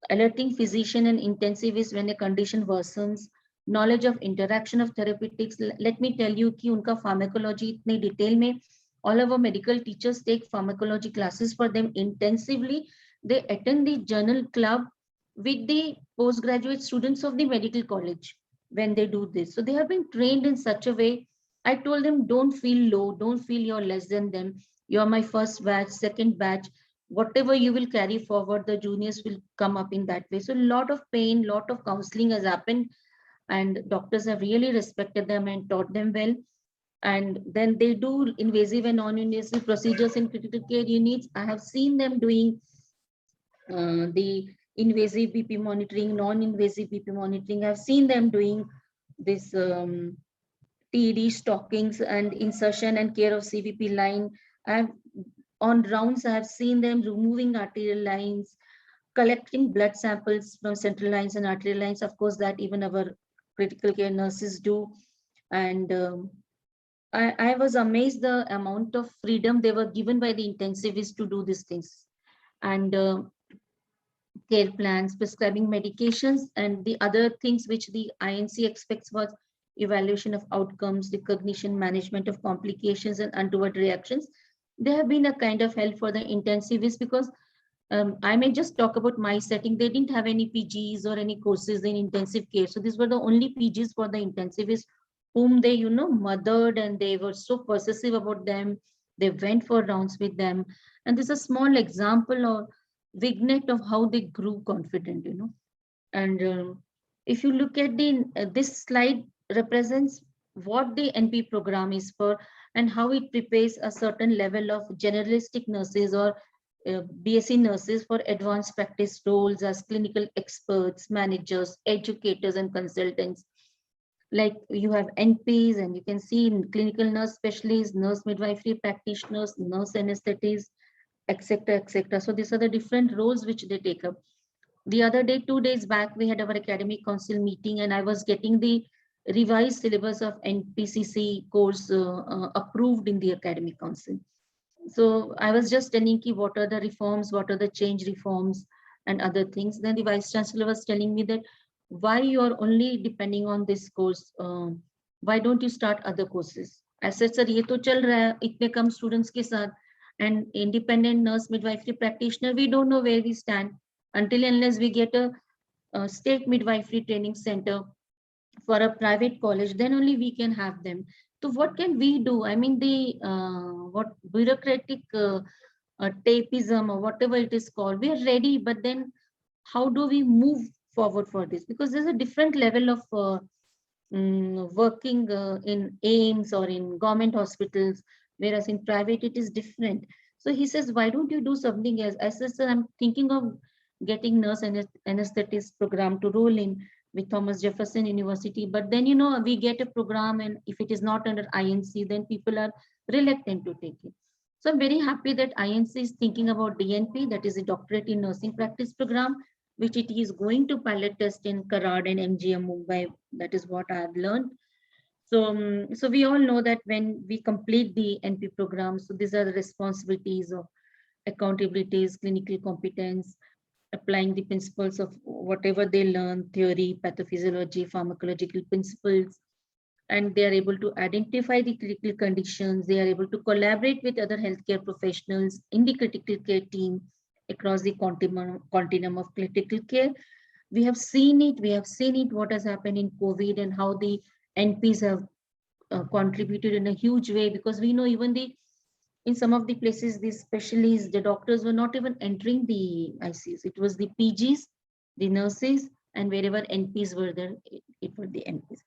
alerting physician and intensivist when a condition worsens, knowledge of interaction of therapeutics. Let me tell you कि उनका pharmacology इतने detail में, all our medical teachers take pharmacology classes for them intensively. They attend the journal club with the postgraduate students of the medical college when they do this. So they have been trained in such a way. I told them, don't feel low, don't feel you're less than them. You're my first batch, second batch. Whatever you will carry forward, the juniors will come up in that way. So a lot of pain, lot of counseling has happened, and doctors have really respected them and taught them well. And then they do invasive and non-invasive procedures in critical care units. I have seen them doing the invasive BP monitoring, non-invasive BP monitoring. I've seen them doing this TED stockings and insertion and care of CVP line. I've On rounds, I have seen them removing arterial lines, collecting blood samples from central lines and arterial lines. Of course, that even our critical care nurses do. And I was amazed the amount of freedom they were given by the intensivists to do these things. And care plans, prescribing medications, and the other things which the INC expects was evaluation of outcomes, recognition, management of complications and untoward reactions. They have been a kind of help for the intensivists because I may just talk about my setting. They didn't have any PGs or any courses in intensive care. So these were the only PGs for the intensivists whom they, mothered, and they were so possessive about them. They went for rounds with them. And this is a small example or vignette of how they grew confident, And if you look at this slide represents what the NP program is for and how it prepares a certain level of generalistic nurses or BSc nurses for advanced practice roles as clinical experts, managers, educators, and consultants. Like you have NPs, and you can see in clinical nurse specialists, nurse midwifery practitioners, nurse anesthetists, etc., etc. So these are the different roles which they take up. The other day, 2 days back, we had our academic council meeting, and I was getting the revised syllabus of NPCC course approved in the academic council. So I was just telling ki what are the reforms, what are the change reforms and other things. Then the vice chancellor was telling me that why you are only depending on this course, why don't you start other courses? I said, sir, ye to chal raha hai, itne kam students ke saath, and independent nurse midwifery practitioner, we don't know where we stand until unless we get a state midwifery training center for a private college, then only we can have them. So what can we do? I mean, the what bureaucratic tapeism or whatever it is called, we are ready, but then how do we move forward for this? Because there's a different level of working in AIMS or in government hospitals, whereas in private it is different. So he says, why don't you do something else? I said, sir, I'm thinking of getting nurse anesthetist program to roll in with Thomas Jefferson University. But then, we get a program, and if it is not under INC, then people are reluctant to take it. So I'm very happy that INC is thinking about DNP, that is a doctorate in nursing practice program, which it is going to pilot test in Karad and MGM Mumbai. That is what I have learned. So, so we all know that when we complete the NP program, so these are the responsibilities of accountabilities, clinical competence, applying the principles of whatever they learn, theory, pathophysiology, pharmacological principles, and they are able to identify the critical conditions. They are able to collaborate with other healthcare professionals in the critical care team across the continuum of critical care. We have seen it, what has happened in COVID and how the NPs have contributed in a huge way, because we know even in some of the places, the specialists, the doctors were not even entering the ICUs. It was the PGs, the nurses, and wherever NPs were there, it were the NPs.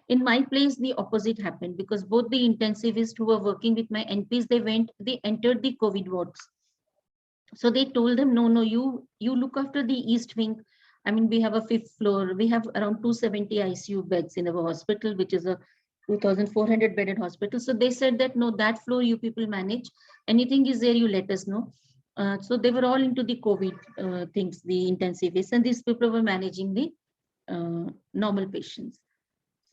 In my place, the opposite happened, because both the intensivists who were working with my NPs, they entered the COVID wards. So they told them, no, you look after the East Wing. I mean, we have a 5th floor. We have around 270 ICU beds in our hospital, which is a 2,400 bedded hospital. So they said that, no, that floor you people manage. Anything is there, you let us know. So they were all into the COVID things, the intensivists, and these people were managing the normal patients.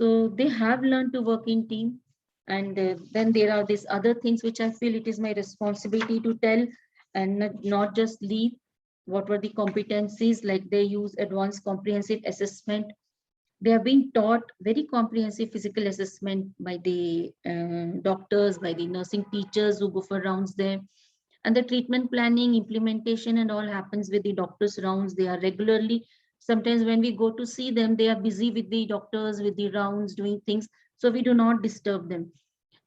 So they have learned to work in team. And then there are these other things which I feel it is my responsibility to tell and not just leave. What were the competencies? Like they use advanced comprehensive assessment. They are being taught very comprehensive physical assessment by the doctors, by the nursing teachers who go for rounds there. And the treatment planning, implementation and all happens with the doctors' rounds. They are regularly, sometimes when we go to see them, they are busy with the doctors, with the rounds, doing things. So we do not disturb them.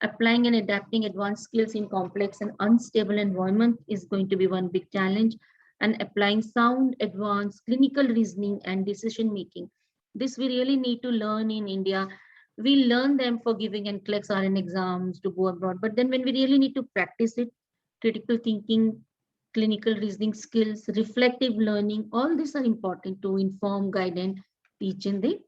Applying and adapting advanced skills in complex and unstable environment is going to be one big challenge. And applying sound, advanced clinical reasoning and decision making. This we really need to learn in India. We learn them for giving NCLEX RN exams to go abroad, but then when we really need to practice it, critical thinking, clinical reasoning skills, reflective learning, all these are important to inform, guide, and teach in the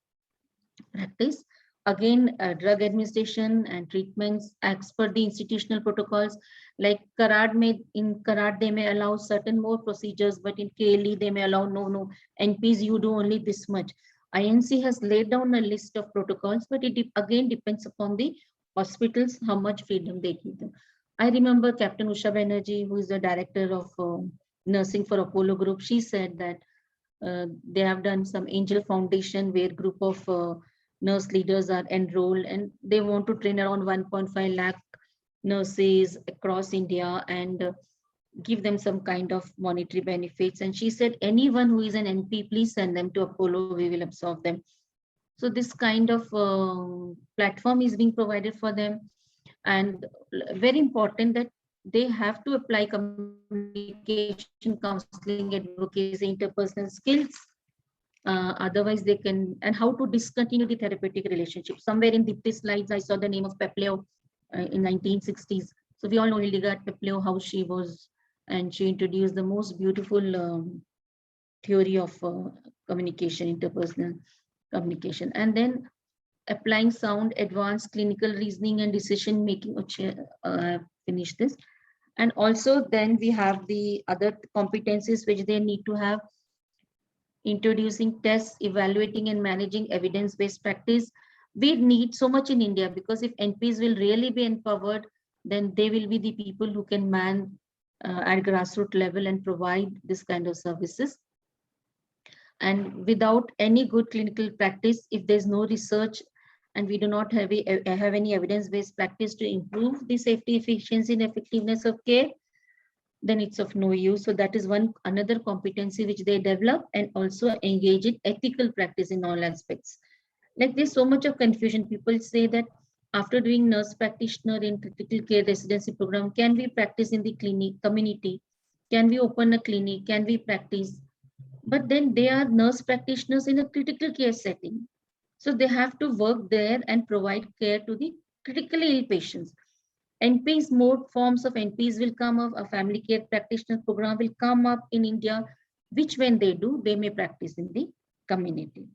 practice. Again, drug administration and treatments as per the institutional protocols. Like in Karad, they may allow certain more procedures, but in KLE, they may allow no, NPs, you do only this much. INC has laid down a list of protocols, but it again depends upon the hospitals, how much freedom they give them. I remember Captain Usha Banerjee, who is the director of nursing for Apollo Group. She said that they have done some Angel Foundation where group of nurse leaders are enrolled and they want to train around 1.5 lakh nurses across India and give them some kind of monetary benefits. And she said, anyone who is an NP, please send them to Apollo, we will absorb them. So this kind of platform is being provided for them. And very important that they have to apply communication, counseling, advocacy, interpersonal skills. Otherwise they can, and how to discontinue the therapeutic relationship. Somewhere in the slides, I saw the name of Peplau in 1960s. So we all know Hildegard Peplau, how she was, and she introduced the most beautiful theory of communication, interpersonal communication. And then applying sound, advanced clinical reasoning and decision making. Finish this. And also then we have the other competencies which they need to have. Introducing tests, evaluating and managing evidence-based practice. We need so much in India, because if NPs will really be empowered, then they will be the people who can man at grassroots level and provide this kind of services. And without any good clinical practice, if there's no research and we do not have any evidence-based practice to improve the safety, efficiency and effectiveness of care, then it's of no use. So that is another competency which they develop, and also engage in ethical practice in all aspects. Like there's so much of confusion. People say that after doing nurse practitioner in critical care residency program, can we practice in the clinic community? Can we open a clinic? Can we practice? But then they are nurse practitioners in a critical care setting. So they have to work there and provide care to the critically ill patients. NPs, more forms of NPs will come up, a family care practitioner program will come up in India, which when they do, they may practice in the community.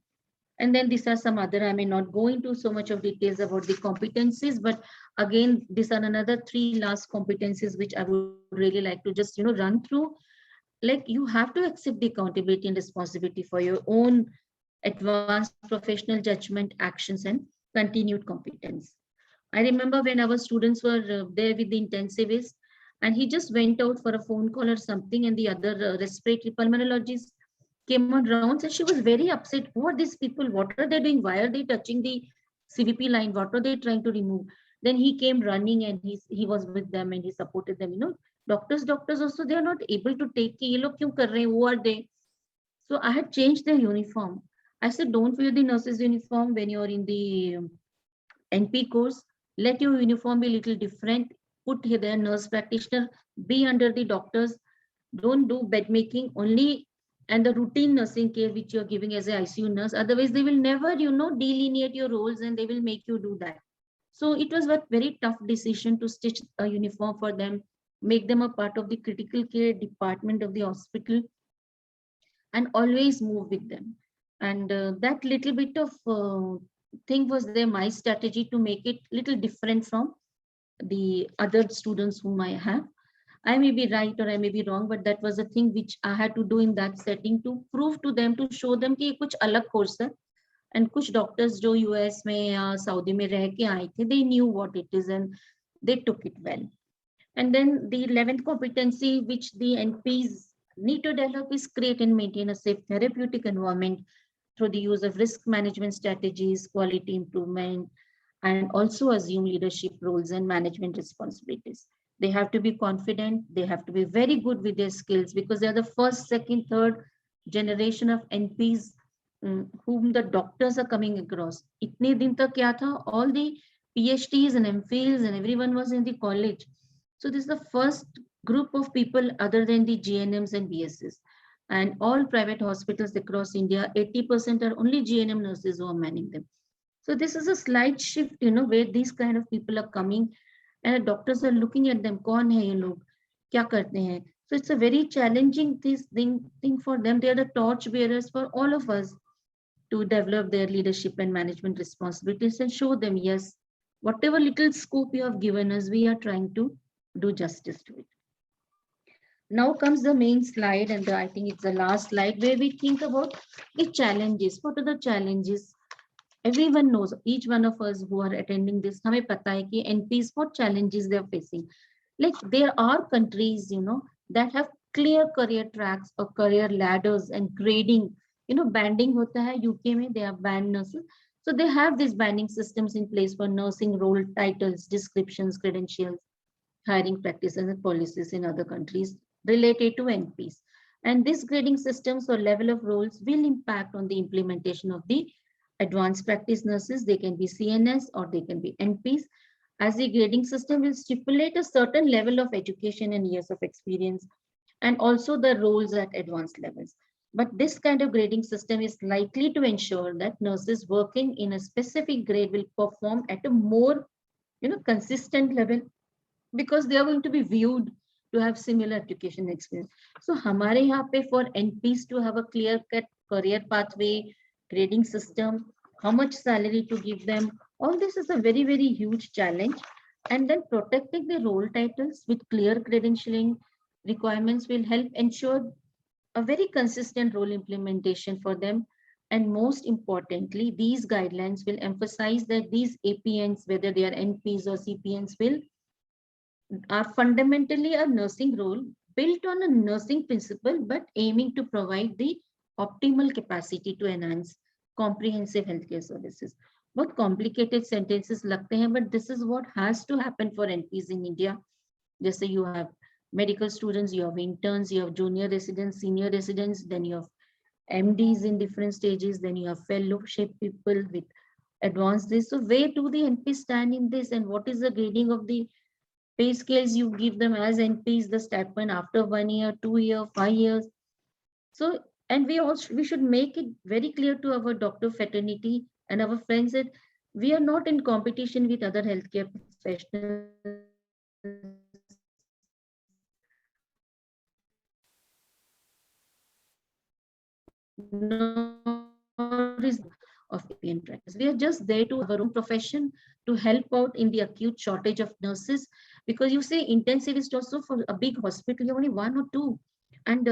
And then these are some other, I may not go into so much of details about the competencies, but again, these are another 3 last competencies which I would really like to just, run through. Like you have to accept the accountability and responsibility for your own advanced professional judgment, actions, and continued competence. I remember when our students were there with the intensivist, and he just went out for a phone call or something, and the other respiratory pulmonologist came on rounds, and she was very upset. Who are these people? What are they doing? Why are they touching the CVP line? What are they trying to remove? Then he came running, and he was with them and he supported them. Doctors also, they are not able to take it. Ye log kyun kar rahe hain? Who are they? So I had changed their uniform. I said, don't wear the nurse's uniform when you're in the NP course. Let your uniform be a little different. Put here the nurse practitioner, be under the doctors. Don't do bed making only, and the routine nursing care which you're giving as an ICU nurse. Otherwise, they will never, delineate your roles, and they will make you do that. So it was a very tough decision to stitch a uniform for them, make them a part of the critical care department of the hospital, and always move with them. And that little bit of thing was there, my strategy to make it little different from the other students whom I have. I may be right or I may be wrong, but that was a thing which I had to do in that setting to prove to them, to show them कि कुछ अलग course है. And कुछ doctors जो US में या Saudi में रह के आए थे, they knew what it is and they took it well. And then the 11th competency which the NPs need to develop is create and maintain a safe therapeutic environment through the use of risk management strategies, quality improvement, and also assume leadership roles and management responsibilities. They have to be confident. They have to be very good with their skills, because they're the first, second, third generation of NPs whom the doctors are coming across. Itne din tak kya tha? All the PhDs and MPhils and everyone was in the college. So this is the first group of people other than the GNMs and BSs. And all private hospitals across India, 80% are only GNM nurses who are manning them. So this is a slight shift, where these kind of people are coming, and doctors are looking at them. Kaun hai ye log? Kya karte hain? So it's a very challenging thing for them. They are the torch bearers for all of us. to develop their leadership and management responsibilities and show them, yes, whatever little scope you have given us, we are trying to do justice to it. Now comes the main slide, and I think it's the last slide where we think about the challenges. What are the challenges? Everyone knows, each one of us who are attending this, हमें पता है कि NPs what challenges they are facing. Like there are countries, that have clear career tracks or career ladders and grading. Banding होता है UK में, they have band nurses. So they have these banding systems in place for nursing role titles, descriptions, credentials, hiring practices and policies in other countries related to NPs. And these grading systems or level of roles will impact on the implementation of the advanced practice nurses. They can be CNS or they can be NPs, as the grading system will stipulate a certain level of education and years of experience, and also the roles at advanced levels. But this kind of grading system is likely to ensure that nurses working in a specific grade will perform at a more consistent level, because they are going to be viewed to have similar education experience. So हमारे यहाँ पे for NPs to have a clear cut career pathway, grading system, how much salary to give them, all this is a very, very huge challenge. And then protecting the role titles with clear credentialing requirements will help ensure a very consistent role implementation for them. And most importantly, these guidelines will emphasize that these APNs, whether they are NPs or CPNs, are fundamentally a nursing role built on a nursing principle, but aiming to provide the optimal capacity to enhance comprehensive healthcare services. बहुत complicated sentences लगते हैं, but this is what has to happen for NPs in India. जैसे you have medical students, you have interns, you have junior residents, senior residents, then you have MDs in different stages, then you have fellowship people with advanced this. So where do the NPs stand in this, and what is the grading of the pay scales you give them as NPs, the stipend after 1 year, 2 years, 5 years? So, and we should make it very clear to our doctor fraternity and our friends that we are not in competition with other healthcare professionals. Of APN practice. We are just there to our own profession to help out in the acute shortage of nurses, because you say intensivist also for a big hospital, you have only 1 or 2. And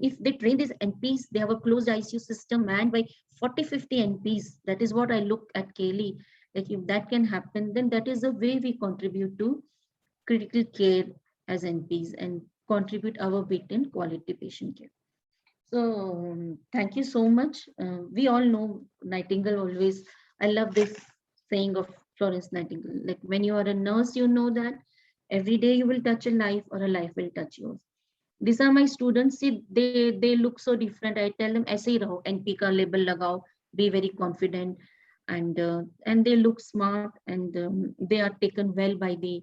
if they train these NPs, they have a closed ICU system manned by 40-50 NPs. That is what I look at Kaylee. Like if that can happen, then that is the way we contribute to critical care as NPs and contribute our bit in quality patient care. So thank you so much. We all know Nightingale always, I love this saying of Florence Nightingale, like when you are a nurse, you know that every day you will touch a life or a life will touch yours. These are my students. See, they look so different. I tell them, ऐसे ही रहो, NP का label लगाओ, be very confident, and they look smart, and they are taken well by the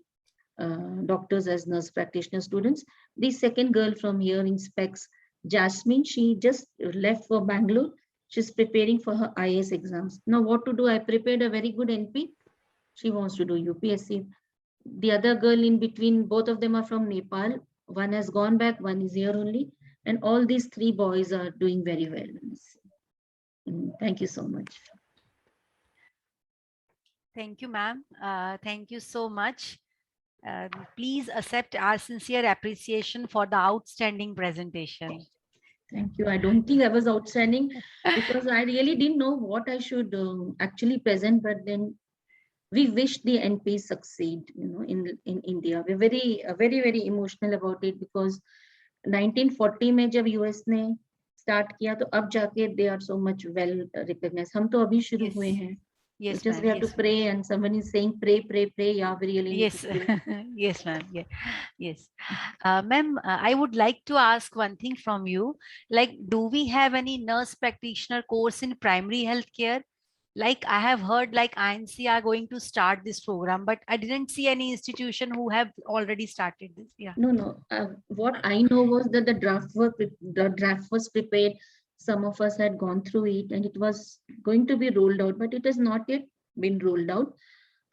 doctors as nurse practitioner students. The second girl from here in specs, Jasmine, she just left for Bangalore. She's preparing for her IAS exams. Now what to do? I prepared a very good NP. She wants to do UPSC. The other girl in between, both of them are from Nepal. One has gone back, one is here only. And all these 3 boys are doing very well. Thank you so much. Thank you, ma'am. Thank you so much. Please accept our sincere appreciation for the outstanding presentation. Thank you. I don't think I was outstanding because I really didn't know what I should actually present, but then we wish the NPs succeed, in India. We're very emotional about it, because 1940 में जब US ने start किया, तो अब जाके they are so much well recognized. हम तो अभी शुरू हुए हैं. Yes, just we have to pray, and someone is saying pray. Yeah, we really need to pray. Yes, ma'am. Yeah. Yes. Ma'am, I would like to ask one thing from you. Like, do we have any nurse practitioner course in primary health care? Like I have heard like INC are going to start this program, but I didn't see any institution who have already started this. Yeah. No. What I know was that the draft was prepared. Some of us had gone through it, and it was going to be rolled out, but it has not yet been rolled out.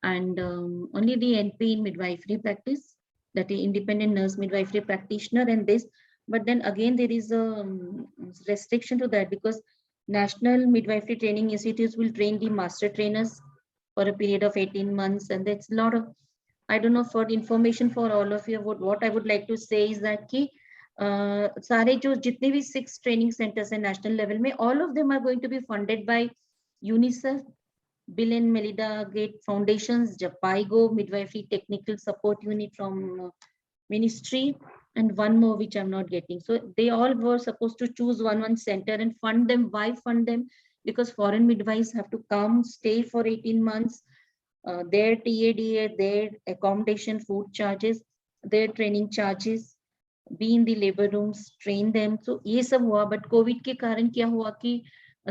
And only the NP in midwifery practice, that is independent nurse midwifery practitioner, and this. But then again, there is a restriction to that, because National Midwifery Training Institutes will train the master trainers for a period of 18 months. And that's a lot of, I don't know, for information for all of you, what I would like to say is that ki, सारे जो जितने भी 6 training centers हैं national level में, all of them are going to be funded by UNICEF, Bill and Melinda Gates Foundations, Japaigo, Midwifery Technical Support Unit from Ministry, and one more which I'm not getting. So they all were supposed to choose one center and fund them. Why fund them? Because foreign midwives have to come, stay for 18 months, their TADA, their accommodation, food charges, their training charges, be in the labor rooms, train them. So ये सब हुआ, but COVID के कारण क्या हुआ कि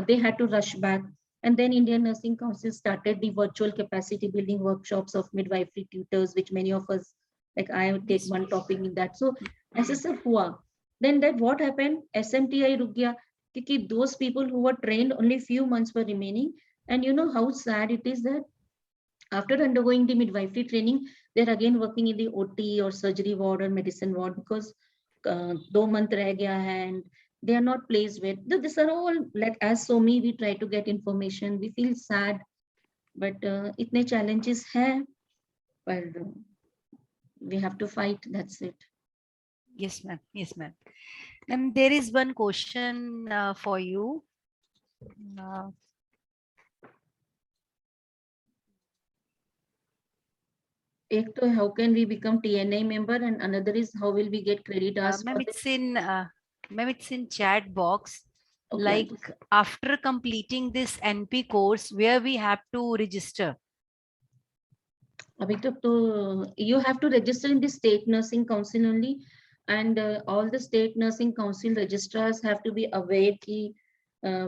they had to rush back. And then Indian Nursing Council started the virtual capacity building workshops of midwifery tutors, which many of us, like I would take one topic in that. So ऐसे सब हुआ. Then that what happened? SMTI रुक गया क्योंकि those people who were trained, only few months were remaining. And you know how sad it is that after undergoing the midwifery training, they're again working in the OT or surgery ward or medicine ward because 2 months रह गया है and they are not placed with. These are all, like as SOMI, we try to get information. We feel sad, but itne challenges hai, but we have to fight. That's it. Yes, ma'am. Yes, ma'am. And there is one question for you. Ek to how can we become TNI member, and another is how will we get credit hours? Ma'am, it's in chat box. Okay, Like after completing this NP course, where we have to register? अभी तक तो you have to register in the State Nursing Council only, and all the State Nursing Council registrars have to be aware कि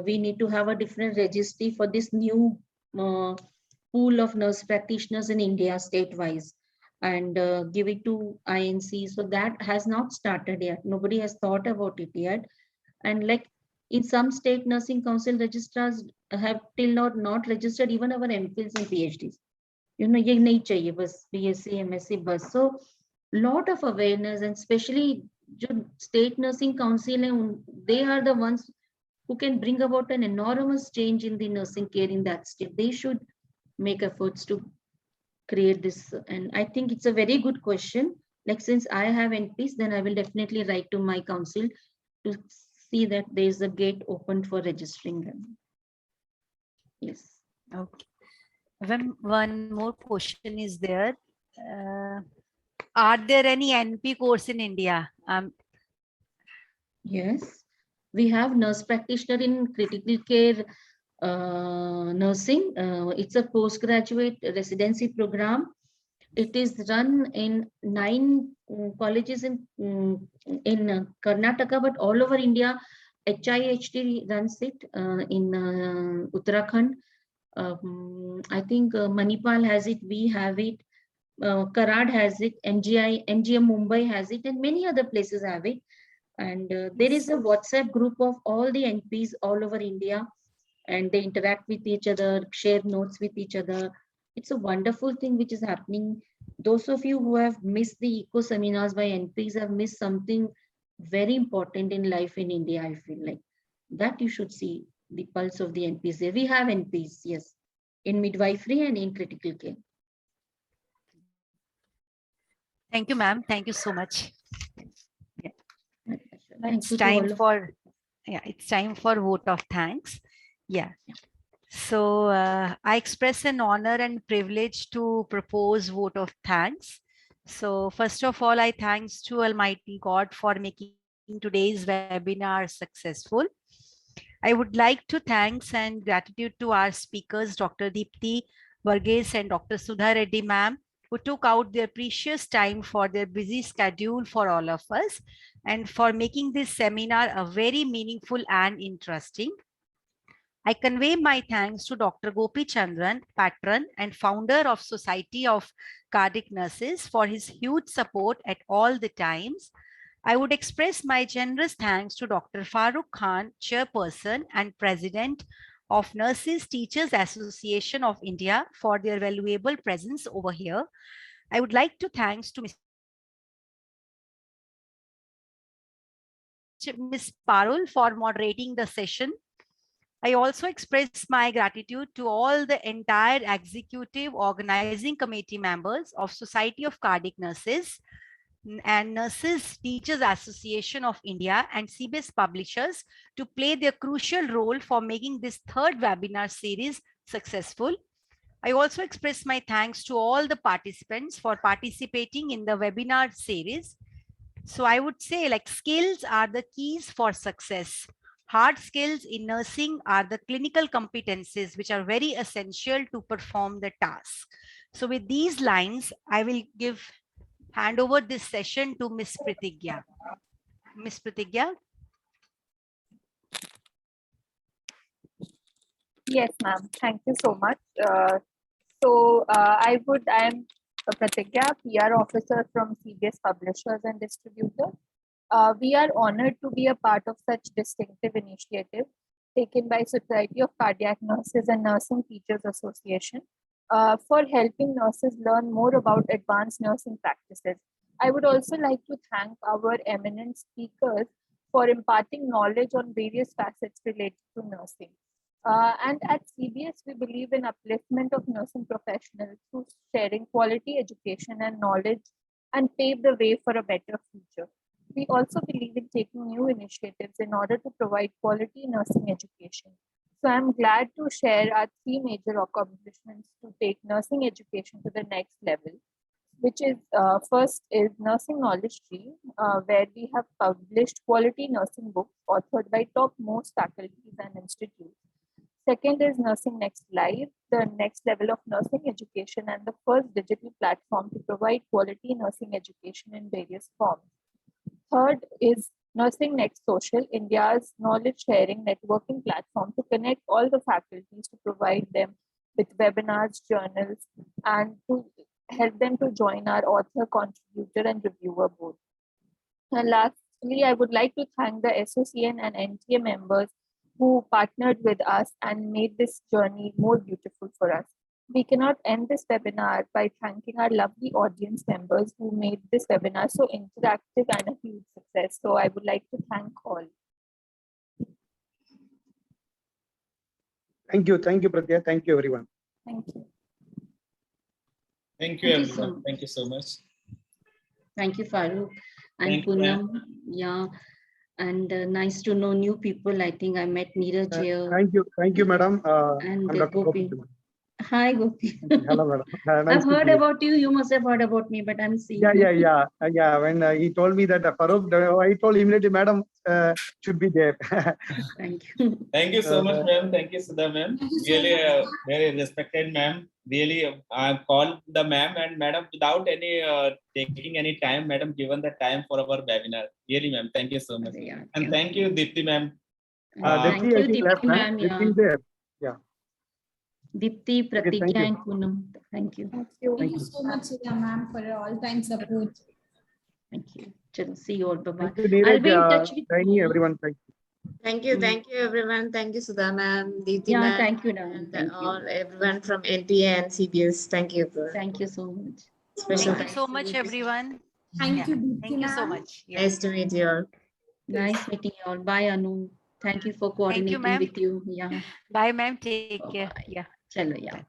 we need to have a different registry for this new pool of nurse practitioners in India state-wise, and give it to INC. So that has not started yet. Nobody has thought about it yet. And like in some State Nursing Council registrars have till not registered even our MPhils and PhDs. You know, ये नहीं चाहिए बस BSc, MSc बस. So lot of awareness, and especially जो State Nursing Council हैं, they are the ones who can bring about an enormous change in the nursing care in that state. They should make efforts to create this. And I think it's a very good question. Like since I have NPs, then I will definitely write to my council to see that there is a gate open for registering them. Yes. Okay. One more question is there. Are there any NP course in India? Yes, we have nurse practitioner in critical care nursing. It's a postgraduate residency program. It is run in 9 colleges in Karnataka, but all over India. HIHT runs it in Uttarakhand. I think Manipal has it, we have it, Karad has it, MGM Mumbai has it, and many other places have it. And there is a WhatsApp group of all the NPs all over India, and they interact with each other, share notes with each other. It's a wonderful thing which is happening. Those of you who have missed the eco seminars by NPs have missed something very important in life in India, I feel like. That you should see the pulse of the NPs there. We have NPs, yes, in midwifery and in critical care. Thank you, ma'am. Thank you so much. Thank It's you to all time of for, it's time for vote of thanks. Yeah. So I express an honor and privilege to propose vote of thanks. So first of all, I thanks to Almighty God for making today's webinar successful. I would like to thanks and gratitude to our speakers, Dr. Deepti Varghese and Dr. Sudha Reddy ma'am, who took out their precious time for their busy schedule for all of us and for making this seminar a very meaningful and interesting. I convey my thanks to Dr. Gopi Chandran, patron and founder of Society of Cardiac Nurses, for his huge support at all the times. I would express my generous thanks to Dr. Farooq Khan, chairperson and president of Nurses Teachers Association of India, for their valuable presence over here. I would like to thanks to Ms. Parul for moderating the session. I also express my gratitude to all the entire executive organizing committee members of Society of Cardiac Nurses and Nurses Teachers Association of India and CBS Publishers to play their crucial role for making this third webinar series successful. I also express my thanks to all the participants for participating in the webinar series. So I would say, like, skills are the keys for success. Hard skills in nursing are the clinical competencies which are very essential to perform the task. So with these lines, I will hand over this session to Ms. Pratigya. Ms. Pratigya. Yes, ma'am. Thank you so much. I am Pratigya, PR officer from CBS Publishers and Distributor. We are honored to be a part of such distinctive initiative taken by Society of Cardiac Nurses and Nursing Teachers Association for helping nurses learn more about advanced nursing practices. I would also like to thank our eminent speakers for imparting knowledge on various facets related to nursing. And at CBS, we believe in upliftment of nursing professionals through sharing quality education and knowledge and pave the way for a better future. We also believe in taking new initiatives in order to provide quality nursing education. So I'm glad to share our 3 major accomplishments to take nursing education to the next level, which is first is Nursing Knowledge Tree, where we have published quality nursing books authored by top most faculties and institutes. Second is Nursing Next Live, the next level of nursing education and the first digital platform to provide quality nursing education in various forms. Third is Nursing Next Social, India's knowledge sharing networking platform to connect all the faculties to provide them with webinars, journals, and to help them to join our author, contributor, and reviewer board. And lastly, I would like to thank the SOCN and NTA members who partnered with us and made this journey more beautiful for us. We cannot end this webinar by thanking our lovely audience members who made this webinar so interactive and a huge success. So I would like to thank all. Thank you, Pratigya. Thank you, everyone. Thank you. Thank you, Thank you everyone. so Thank you so much. Thank you, Farooq and Thank you, ma'am. Poonam. Yeah, and nice to know new people. I think I met Neeraj here. Thank you, madam. And I'm Dr. Gopi. Gopi. Hi, Gopi. Hello, madam. Nice I've to heard meet you. about you. You must have heard about me, but I'm seeing you. Yeah. When he told me that Farooq, I told immediately, madam should be there. Thank you. Thank you so much, ma'am. Thank you, Sudha, ma'am. Really, very respected, ma'am. Really, I called the ma'am and madam without any taking any time. Madam, given the time for our webinar. Really, ma'am. Thank you so much. Yeah, And thank you, Deepti, ma'am. thank Deepti, I you, think, left, Deepti, ma'am. Deepti Yeah. is there. Yeah. Deepti, Okay, thank Pratigya, you. and Poonam. Thank you. Thank you. Thank you so much, Sudha ma'am, for your all-time support. Thank you. Chalo, see you all. Bye-bye. Thank you, I'll be in Neeraj, touch with Tiny, you. everyone. Thank you. Thank you, everyone. Thank you, Sudha ma'am, Deepti Yeah, ma'am, thank you, Ram. and Thank all you. everyone from NTA and CBS. Thank you. Thank you so much. Special Thank you thanks so to much, you. everyone. Thank you, Deepti Thank you so ma'am. much. Yeah. Nice to meet you all. Nice meeting you all. Bye, Anu. Thank you for Thank you, coordinating ma'am. with you. Yeah. Bye, ma'am. Take care. Bye-bye. Yeah. Chalo, yeah.